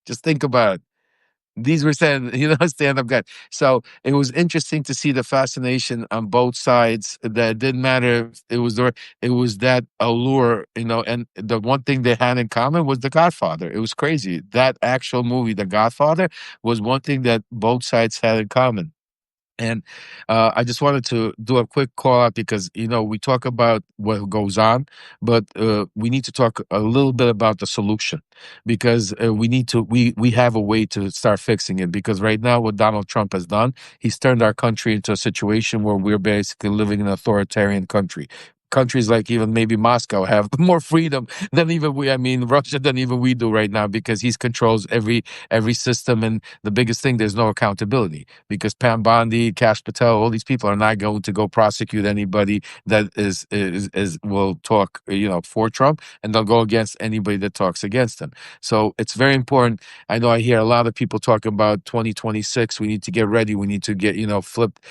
B: Just think about it. These were stand-up guys. So it was interesting to see the fascination on both sides. That it didn't matter. It was that allure, and the one thing they had in common was The Godfather. It was crazy. That actual movie, The Godfather, was one thing that both sides had in common. And I just wanted to do a quick call out because, we talk about what goes on, but we need to talk a little bit about the solution because we have a way to start fixing it. Because right now, what Donald Trump has done, he's turned our country into a situation where we're basically living in an authoritarian country. Countries like even maybe Moscow have more freedom than even we. I mean, Russia than even we do right now because he controls every system. And the biggest thing, there's no accountability because Pam Bondi, Kash Patel, all these people are not going to go prosecute anybody that will talk, for Trump, and they'll go against anybody that talks against him. So it's very important. I know I hear a lot of people talking about 2026. We need to get ready. We need to get, flipped.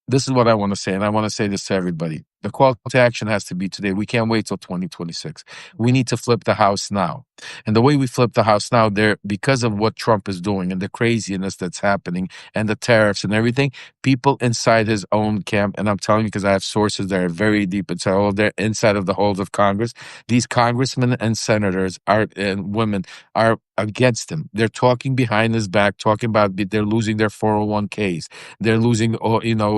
B: This is what I want to say, and I want to say this to everybody. The call to action has to be today. We can't wait till 2026. We need to flip the house now. And the way we flip the house now, because of what Trump is doing and the craziness that's happening and the tariffs and everything, people inside his own camp, and I'm telling you because I have sources that are very deep inside of the halls of Congress, these congressmen and senators and women are against him. They're talking behind his back, talking about they're losing their 401ks. They're losing,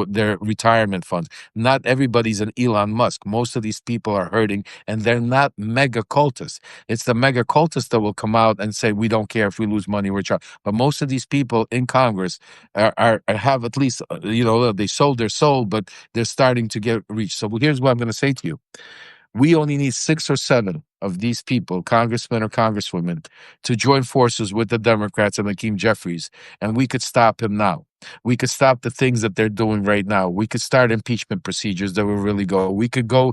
B: their retirement funds. Not everybody's an Elon Musk. Most of these people are hurting, and they're not mega cultists. It's the mega cultists that will come out and say, we don't care if we lose money, we're trying. But most of these people in Congress have at least, they sold their soul, but they're starting to get reached. So here's what I'm going to say to you. We only need 6 or 7 of these people, congressmen or congresswomen, to join forces with the Democrats and Hakeem Jeffries, and we could stop him now. We could stop the things that they're doing right now. We could start impeachment procedures that will really go. We could go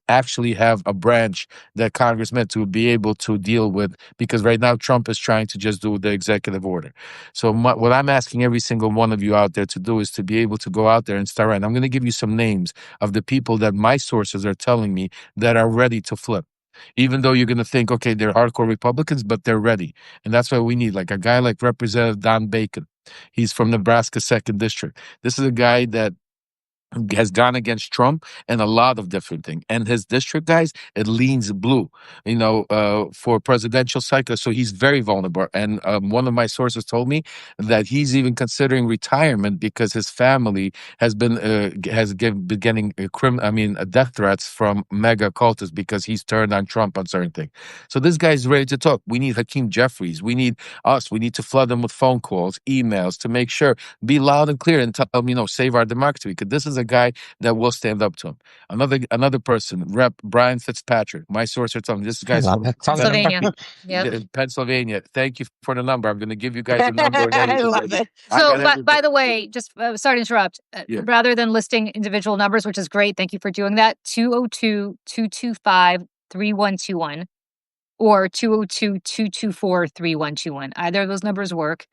B: actually have a branch that congressmen to be able to deal with, because right now Trump is trying to just do the executive order. So what I'm asking every single one of you out there to do is to be able to go out there and start writing. I'm going to give you some names of the people that my sources are telling me that are ready to flip. Even though you're going to think, okay, they're hardcore Republicans, but they're ready. And that's why we need like a guy like Representative Don Bacon. He's from Nebraska 2nd District. This is a guy that has gone against Trump and a lot of different things. And his district, guys, it leans blue, for presidential cycle. So he's very vulnerable. And one of my sources told me that he's even considering retirement because his family has been getting death threats from mega cultists because he's turned on Trump on certain things. So this guy's ready to talk. We need Hakeem Jeffries. We need us. We need to flood them with phone calls, emails to make sure, be loud and clear and tell them, save our democracy. Because this is a guy that will stand up to him. Another person, Rep. Brian Fitzpatrick. My source are telling me this guy's from
A: Pennsylvania. Yep.
B: Pennsylvania. Thank you for the number. I'm going to give you guys the number.
C: I love it.
A: So, by the way, just sorry to interrupt. Rather than listing individual numbers, which is great, thank you for doing that, 202-225-3121 or 202-224-3121. Either of those numbers work.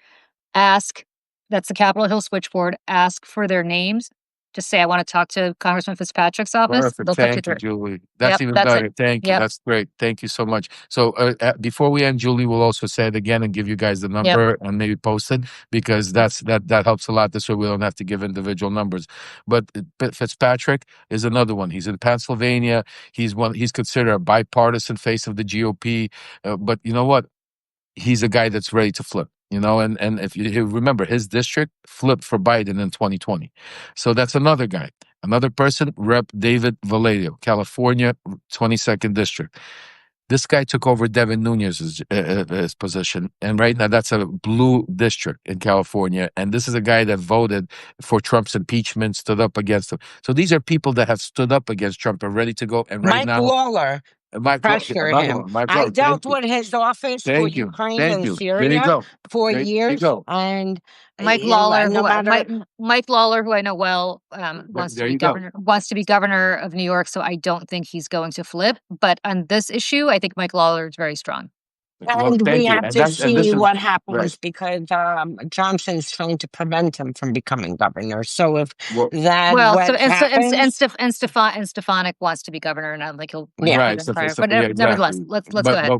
A: Ask, that's the Capitol Hill switchboard, ask for their names. Just say, I want to talk to Congressman Fitzpatrick's office.
B: Perfect.
A: They'll put you through.
B: Julie. That's even better. Thank you. That's great. Thank you so much. So before we end, Julie will also say it again and give you guys the number and maybe post it, because that helps a lot. This way we don't have to give individual numbers. But Fitzpatrick is another one. He's in Pennsylvania. He's considered a bipartisan face of the GOP. But you know what? He's a guy that's ready to flip. And if you remember, his district flipped for Biden in 2020. So that's another guy. Another person, Rep. David Vallejo, California, 22nd District. This guy took over Devin Nunes's his position. And right now, that's a blue district in California. And this is a guy that voted for Trump's impeachment, stood up against him. So these are people that have stood up against Trump and ready to go. And right now,
C: Lawler. Pressure him. I dealt with his office for Ukraine and Syria for years. And
A: Mike Lawler, Mike Lawler, who I know well, wants to be governor of New York. So I don't think he's going to flip. But on this issue, I think Mike Lawler is very strong.
C: And we have to see what happens because Johnson's trying to prevent him from becoming governor. So if
A: Stefanik wants to be governor, and I don't think he'll.
B: But
A: nevertheless, let's go ahead.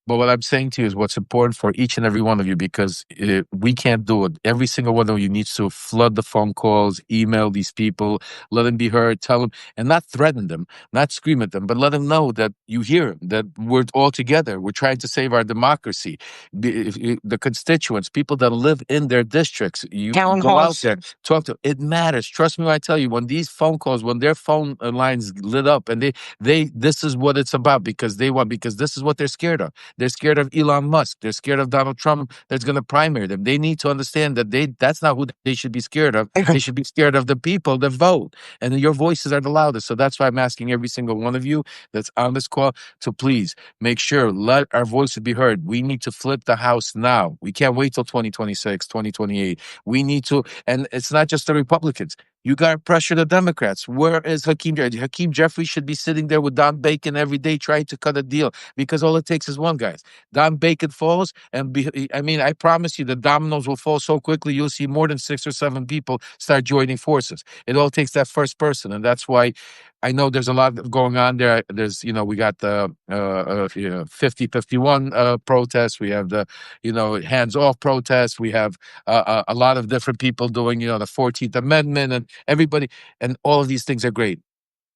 B: But what I'm saying to you is what's important for each and every one of you, because we can't do it. Every single one of you needs to flood the phone calls, email these people, let them be heard, tell them, and not threaten them, not scream at them, but let them know that you hear them, that we're all together. We're trying to save our democracy. The constituents, people that live in their districts, you go out there, talk to. It matters. Trust me when I tell you. When these phone calls, when their phone lines lit up, and this is what it's about, because this is what they're scared of. They're scared of Elon Musk. They're scared of Donald Trump that's going to primary them. They need to understand that that's not who they should be scared of. They should be scared of the people that vote. And your voices are the loudest. So that's why I'm asking every single one of you that's on this call to please make sure, let our voices be heard. We need to flip the House now. We can't wait till 2026, 2028. We need to, and it's not just the Republicans. You got to pressure the Democrats. Where is Hakeem Jeffries? Hakeem Jeffries should be sitting there with Don Bacon every day trying to cut a deal, because all it takes is one, guys. Don Bacon falls, and I promise you the dominoes will fall so quickly you'll see more than 6 or 7 people start joining forces. It all takes that first person, and that's why I know there's a lot going on there. There's, we got the 50-51 protests. We have the, hands-off protests. We have a lot of different people doing, the 14th Amendment, and everybody, and all of these things are great.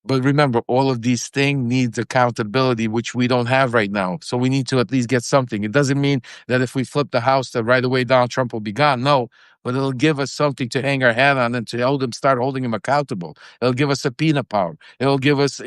B: But remember, all of these things need accountability, which we don't have right now. So we need to at least get something. It doesn't mean that if we flip the House, that right away Donald Trump will be gone. No. but it'll give us something to hang our hat on and to start holding him accountable. It'll give us subpoena power. It'll give us,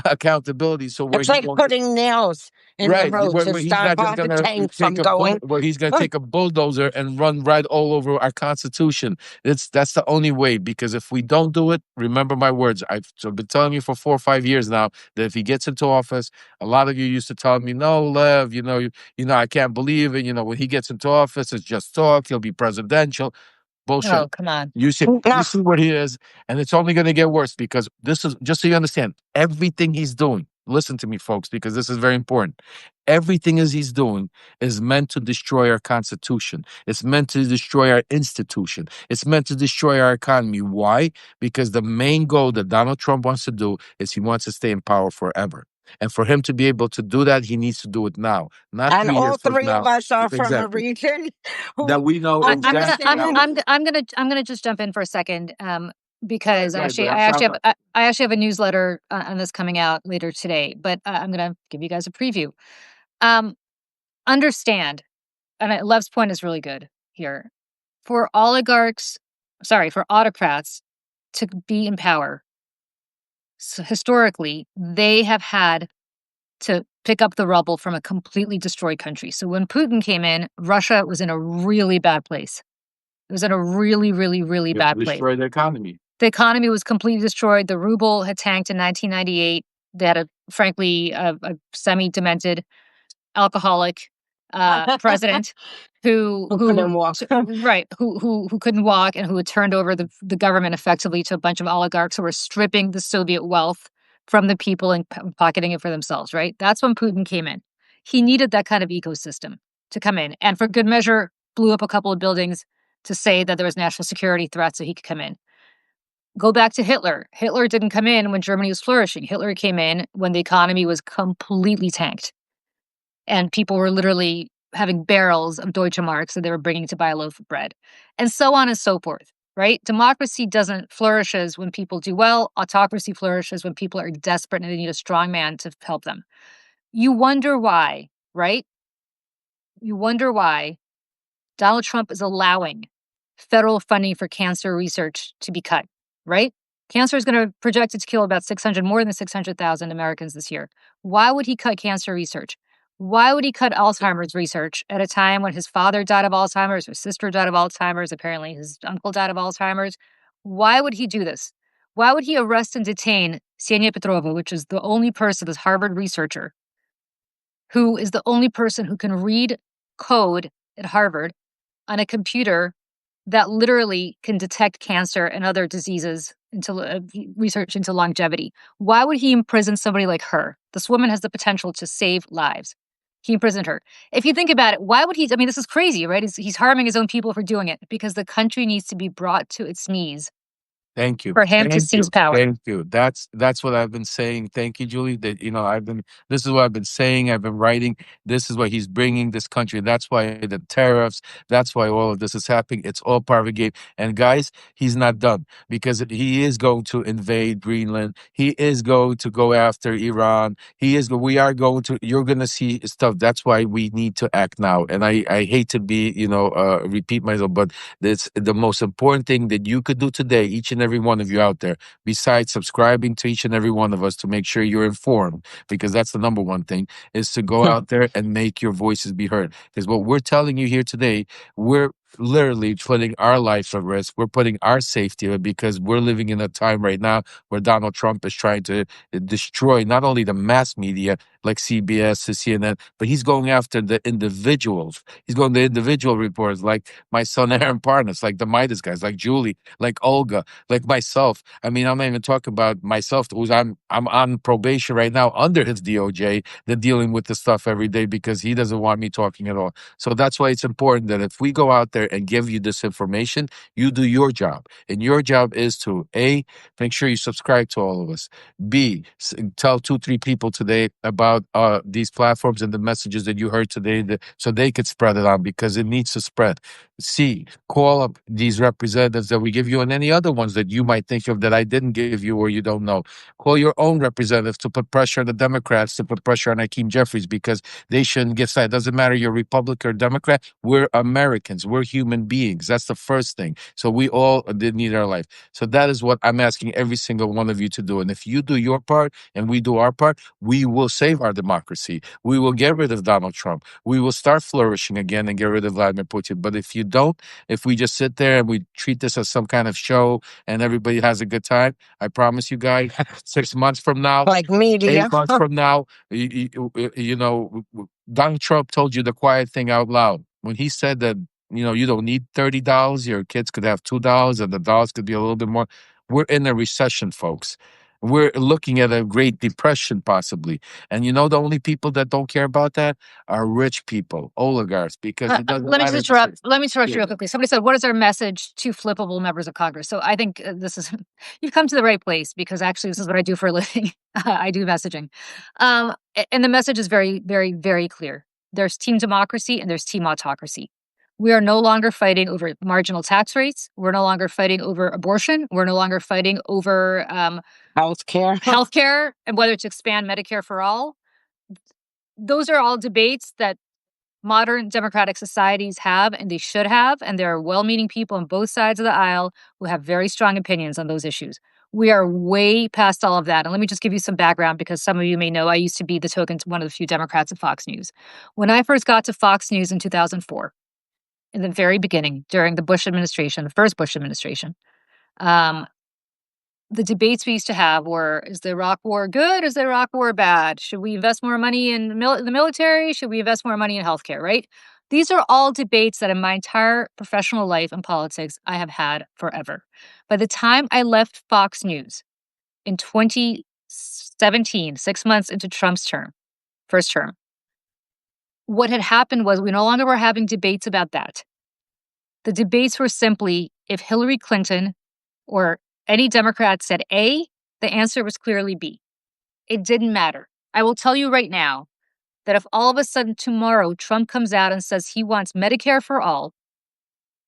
B: accountability. So where
C: It's
B: he
C: like
B: won't.
C: putting nails in the
B: Right,
C: road to
B: where he's not
C: stop
B: just
C: all the
B: gonna
C: tanks from going.
B: where he's gonna take a bulldozer and run right all over our Constitution. That's the only way, because if we don't do it, remember my words. I've been telling you for 4 or 5 years now that if he gets into office, a lot of you used to tell me, "No, Lev, I can't believe it. When he gets into office, it's just talk. He'll be presidential."
A: Oh,
B: Bullshit.
A: come on.
B: You
C: No.
B: see what he is, and it's only going to get worse, because this is just so you understand everything he's doing. Listen to me, folks, because this is very important. Everything as he's doing is meant to destroy our constitution. It's meant to destroy our institution. It's meant to destroy our economy. Why? Because the main goal that Donald Trump wants to do is he wants to stay in power forever. And for him to be able to do that, he needs to do it now, not
C: And
B: 3 years
C: all
B: from
C: three of
B: now.
C: us are from a
B: Exactly.
C: region
B: That
C: who
B: we know
A: I'm gonna
B: exactly how.
A: I'm gonna just jump in for a second, because
B: Go ahead,
A: actually
B: but
A: I actually have I actually have a newsletter on this coming out later today, but I'm gonna give you guys a preview. Um, Understand, and Lev's point is really good here. For for autocrats to be in power, so historically, they have had to pick up the rubble from a completely destroyed country. So when Putin came in, Russia was in a really bad place. It was in a really, really, really bad place.
B: Destroy the economy.
A: The economy was completely destroyed. The ruble had tanked in 1998. They had frankly, a semi-demented alcoholic president
C: who couldn't walk.
A: who couldn't walk, and who had turned over the government effectively to a bunch of oligarchs who were stripping the Soviet wealth from the people and pocketing it for themselves, right? That's when Putin came in. He needed that kind of ecosystem to come in, and for good measure, blew up a couple of buildings to say that there was national security threat so he could come in. Go back to Hitler. Hitler didn't come in when Germany was flourishing. Hitler came in when the economy was completely tanked, and people were literally having barrels of Deutsche Marks that they were bringing to buy a loaf of bread, and so on and so forth, right? Democracy doesn't flourishes when people do well. Autocracy flourishes when people are desperate and they need a strong man to help them. You wonder why, right? You wonder why Donald Trump is allowing federal funding for cancer research to be cut, right? Cancer is going to projected to kill about more than 600,000 Americans this year. Why would he cut cancer research? Why would he cut Alzheimer's research at a time when his father died of Alzheimer's, his sister died of Alzheimer's, apparently his uncle died of Alzheimer's? Why would he do this? Why would he arrest and detain Ksenia Petrova, which is the only person, this Harvard researcher, who is the only person who can read code at Harvard on a computer that literally can detect cancer and other diseases into research into longevity? Why would he imprison somebody like her? This woman has the potential to save lives. He imprisoned her. If you think about it, why would he? I mean, this is crazy, right? He's harming his own people for doing it, because the country needs to be brought to its knees
B: Thank you.
A: for him to
B: Thank
A: seize
B: you.
A: power.
B: Thank you. That's what I've been saying. Thank you, Julie. That this is what I've been saying. I've been writing. This is what he's bringing this country. That's why the tariffs. That's why all of this is happening. It's all part of a game. And guys, he's not done, because he is going to invade Greenland. He is going to go after Iran. We are going to. You're going to see stuff. That's why we need to act now. And I hate to be repeat myself, but it's the most important thing that you could do today, each and every one of you out there, besides subscribing to each and every one of us to make sure you're informed, because that's the number one thing, is to go out there and make your voices be heard. Because what we're telling you here today, we're literally putting our life at risk. We're putting our safety at risk, because we're living in a time right now where Donald Trump is trying to destroy not only the mass media like CBS to CNN, but he's going after the individuals. He's going to individual reporters like my son Aaron Parnas, like the Midas guys, like Julie, like Olga, like myself. I mean, I'm not even talking about myself, who's I'm on probation right now under his DOJ. They're dealing with the stuff every day because he doesn't want me talking at all. So that's why it's important that if we go out there and give you this information, you do your job. And your job is to A, make sure you subscribe to all of us. B, tell 2-3 people today about about these platforms and the messages that you heard today, so they could spread it on, because it needs to spread. See, call up these representatives that we give you, and any other ones that you might think of that I didn't give you or you don't know. Call your own representatives to put pressure on the Democrats, to put pressure on Hakeem Jeffries, because they shouldn't get signed. It doesn't matter you're Republican or Democrat. We're Americans. We're human beings. That's the first thing. So we all did need our life. So that is what I'm asking every single one of you to do. And if you do your part and we do our part, we will save our democracy. We will get rid of Donald Trump. We will start flourishing again and get rid of Vladimir Putin. But if you don't, if we just sit there and we treat this as some kind of show and everybody has a good time, I promise you guys, 6 months from now,
C: like media.
B: 8 months from now, you know, Donald Trump told you the quiet thing out loud when he said that, you know, you don't need $30. Your kids could have $2 and the dollars could be a little bit more. We're in a recession, folks. We're looking at a Great Depression, possibly. And you know, the only people that don't care about that are rich people, oligarchs, because it doesn't
A: Let me
B: matter.
A: just interrupt. Let me interrupt you real quickly. Somebody said, "What is our message to flippable members of Congress?" So I think this is you've come to the right place, because actually this is what I do for a living. I do messaging, and the message is very, very, very clear. There's team democracy and there's team autocracy. We are no longer fighting over marginal tax rates. We're no longer fighting over abortion. We're no longer fighting over healthcare and whether to expand Medicare for all. Those are all debates that modern democratic societies have, and they should have, and there are well-meaning people on both sides of the aisle who have very strong opinions on those issues. We are way past all of that. And let me just give you some background, because some of you may know I used to be one of the few Democrats at Fox News. When I first got to Fox News in 2004, in the very beginning, during the Bush administration, the first Bush administration, the debates we used to have were, is the Iraq war good? Is the Iraq war bad? Should we invest more money in the military? Should we invest more money in healthcare, right? These are all debates that in my entire professional life and politics, I have had forever. By the time I left Fox News in 2017, 6 months into Trump's first term, what had happened was we no longer were having debates about that. The debates were simply, if Hillary Clinton or any Democrat said A, the answer was clearly B. It didn't matter. I will tell you right now that if all of a sudden tomorrow Trump comes out and says he wants Medicare for all,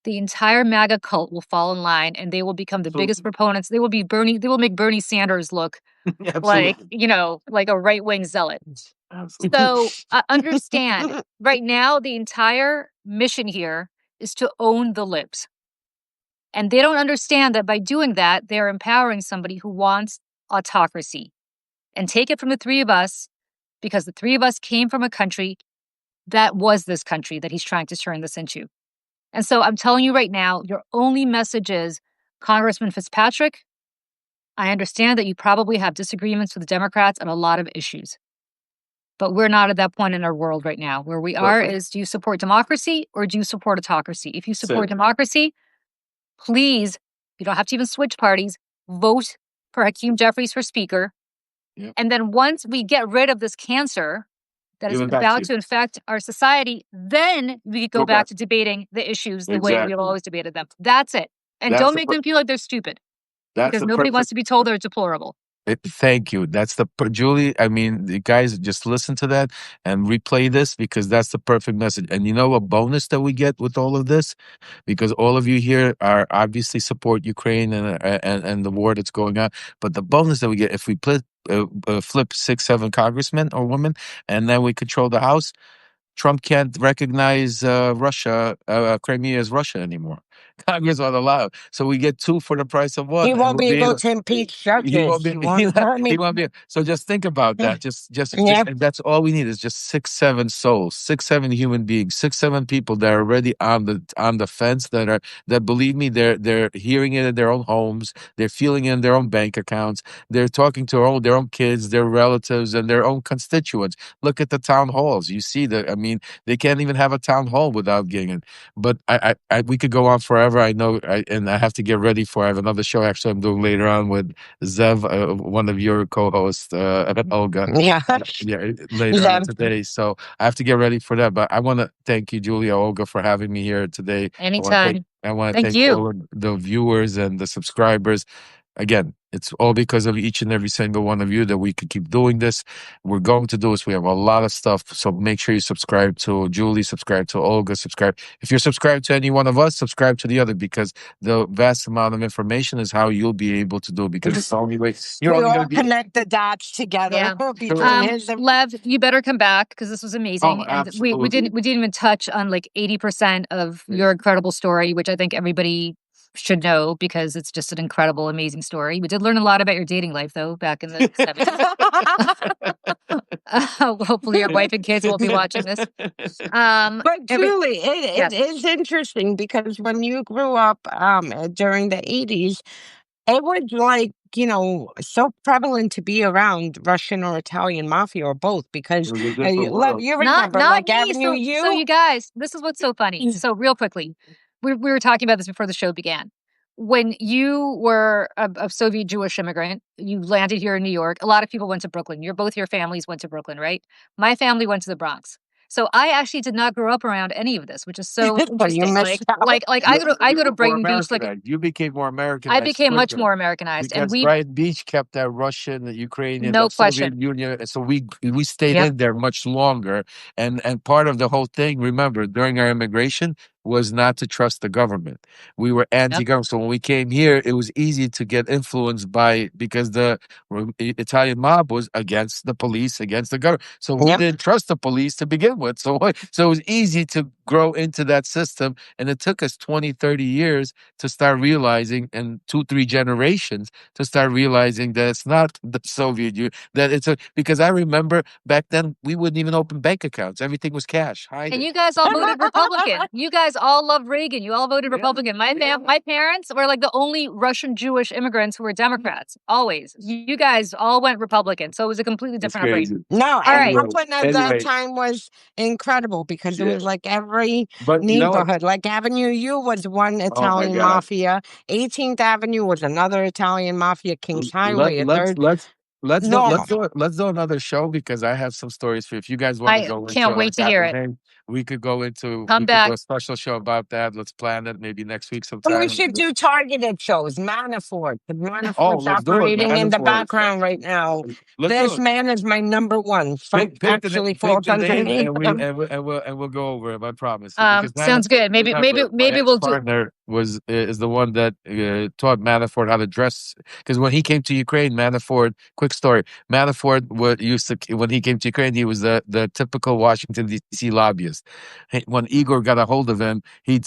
A: the entire MAGA cult will fall in line and they will become the biggest proponents. They will make Bernie Sanders look like, like a right-wing zealot. Absolutely. So understand, right now, the entire mission here is to own the libs. And they don't understand that by doing that, they're empowering somebody who wants autocracy. And take it from the three of us, because the three of us came from a country that was this country that he's trying to turn this into. And so I'm telling you right now, your only message is, Congressman Fitzpatrick, I understand that you probably have disagreements with the Democrats on a lot of issues. But we're not at that point in our world right now. Where we are is, do you support democracy or do you support autocracy? If you support democracy, please, you don't have to even switch parties, vote for Hakeem Jeffries for Speaker. Yep. And then once we get rid of this cancer that is about to infect our society, then we could go back to debating the issues the way we've always debated them. That's it. And don't make them feel like they're stupid. Because nobody wants to be told they're deplorable.
B: Thank you. That's Julie. I mean, you guys just listen to that and replay this, because that's the perfect message. And you know, a bonus that we get with all of this, because all of you here are obviously support Ukraine and the war that's going on. But the bonus that we get, if we flip 6, 7 congressmen or women, and then we control the House, Trump can't recognize Crimea as Russia anymore. Congress won't allow it. So we get 2 for the price of 1.
C: He won't be able to impeach judges. He
B: won't be. So just think about that. Just and that's all we need is just 6, 7 souls, 6, 7 human beings, 6, 7 people that are already on the fence, that believe me, they're hearing it in their own homes, they're feeling it in their own bank accounts, they're talking to their own kids, their relatives, and their own constituents. Look at the town halls. You see that. I mean, they can't even have a town hall without getting it. But we could go on forever. I know, and I have to get ready I have another show actually I'm doing later on with Zev, one of your co-hosts, Olga. Later on today. So I have to get ready for that. But I want to thank you, Julia, Olga, for having me here today.
A: Anytime.
B: I want to thank all of the viewers and the subscribers. again, it's all because of each and every single one of you that we could keep doing this. We're going to do this. We have a lot of stuff. So make sure you subscribe to Julie, subscribe to Olga, subscribe. If you're subscribed to any one of us, subscribe to the other, because the vast amount of information is how you'll be able to do it, because it's the only way. You're
C: We
B: only going
C: all
B: to be.
C: connect the dots together
A: Yeah.
C: between his and
A: Lev, you better come back because this was amazing.
B: Oh,
A: And we
B: absolutely.
A: didn't even touch on like 80% of your incredible story, which I think everybody should know because it's just an incredible, amazing story. We did learn a lot about your dating life though back in the 70s. Hopefully your wife and kids will be watching this.
C: But Julie,
A: Yes.
C: it is interesting because when you grew up during the 80s, it was like, so prevalent to be around Russian or Italian mafia or both, because
B: It was a different
C: Lev,
B: world.
C: you
A: Not
C: remember, like
A: me.
C: Avenue
A: So
C: U?
A: you guys, this is what's so funny. So real quickly, we were talking about this before the show began. When you were a Soviet Jewish immigrant, you landed here in New York. A lot of people went to Brooklyn. Both your families went to Brooklyn, right? My family went to the Bronx. So I actually did not grow up around any of this, which is so
C: But you
A: interesting.
C: missed out.
A: I go to
B: More
A: Brighton Beach. Like
B: Americanized. You became more
A: I
B: Americanized
A: became much
B: quicker,
A: more Americanized, and
B: because Brighton Beach kept that Russian, the Ukrainian,
A: no
B: the Soviet
A: question.
B: Union, and so we stayed
A: Yep.
B: in there much longer. And part of the whole thing, remember, during our immigration, was not to trust the government. We were anti-government. So when we came here, it was easy to get influenced because the Italian mob was against the police, against the government. So we
C: Yep.
B: didn't trust the police to begin with. So it was easy to grow into that system. And it took us 20, 30 years to start realizing, and 2-3 generations to start realizing that it's not the Soviet Union, that because I remember back then we wouldn't even open bank accounts. Everything was cash. Hide
A: And
B: it.
A: you guys all voted Republican. You guys all loved Reagan. You all voted Republican. My parents were like the only Russian Jewish immigrants who were Democrats. Always. You guys all went Republican. So it was a completely different upbringing.
C: No,
A: All
C: and
A: right.
C: Brooklyn at that time was incredible because it was like every neighborhood. Like Avenue U was one Italian mafia. 18th Avenue was another Italian mafia. Kings Highway, a third.
B: Let's
C: Normal.
B: do another show, because I have some stories for you. If you guys want to go into
A: can't wait to hear it.
B: we could go into
A: Come back.
B: do a special show about that. Let's plan it maybe next week
C: And
B: sometime.
C: we should do targeted shows. Manafort. The Manafort's
B: let's do it.
C: operating in the
B: Manafort.
C: background right now.
B: Let's
C: This
B: do it.
C: man is my number one.
B: Pick
C: Actually falls
B: the name,
C: underneath him.
B: and we'll go over him. I promise.
A: Sounds good. Maybe we'll do.
B: Partner is the one that taught Manafort how to dress, because when he came to Ukraine, Manafort. Quick story: Manafort when he came to Ukraine, he was the typical Washington D.C. lobbyist. When Igor got a hold of him,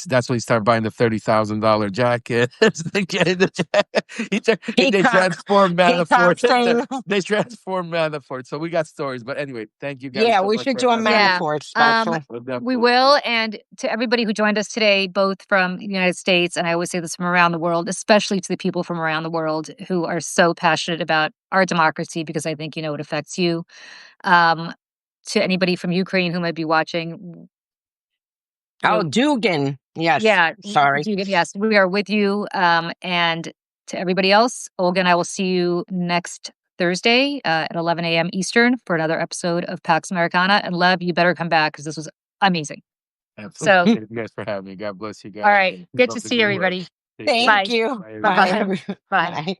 B: that's when he started buying the $30,000 jacket. They transformed Manafort. They transformed Manafort. So we got stories. But anyway, thank you guys.
C: Yeah,
B: so
C: we
B: much
C: should
B: for
C: do a
B: having me.
C: Manafort special.
A: We will. And to everybody who joined us today, both from the United States, and I always say this, from around the world, especially to the people from around the world who are so passionate about our democracy, because I think, it affects you. To anybody from Ukraine who might be watching.
C: Oh, Dugan. Yes.
A: Yeah.
C: Sorry.
A: Dugan, yes. We are with you. And to everybody else, Olga and I will see you next Thursday at 11 a.m. Eastern for another episode of Pax Americana. And Lev, you better come back because this was amazing.
B: Absolutely. Thank you guys for having me. God bless you guys.
A: All right. Good to see everybody.
C: Thank you.
A: Bye.
C: Bye.
A: Bye.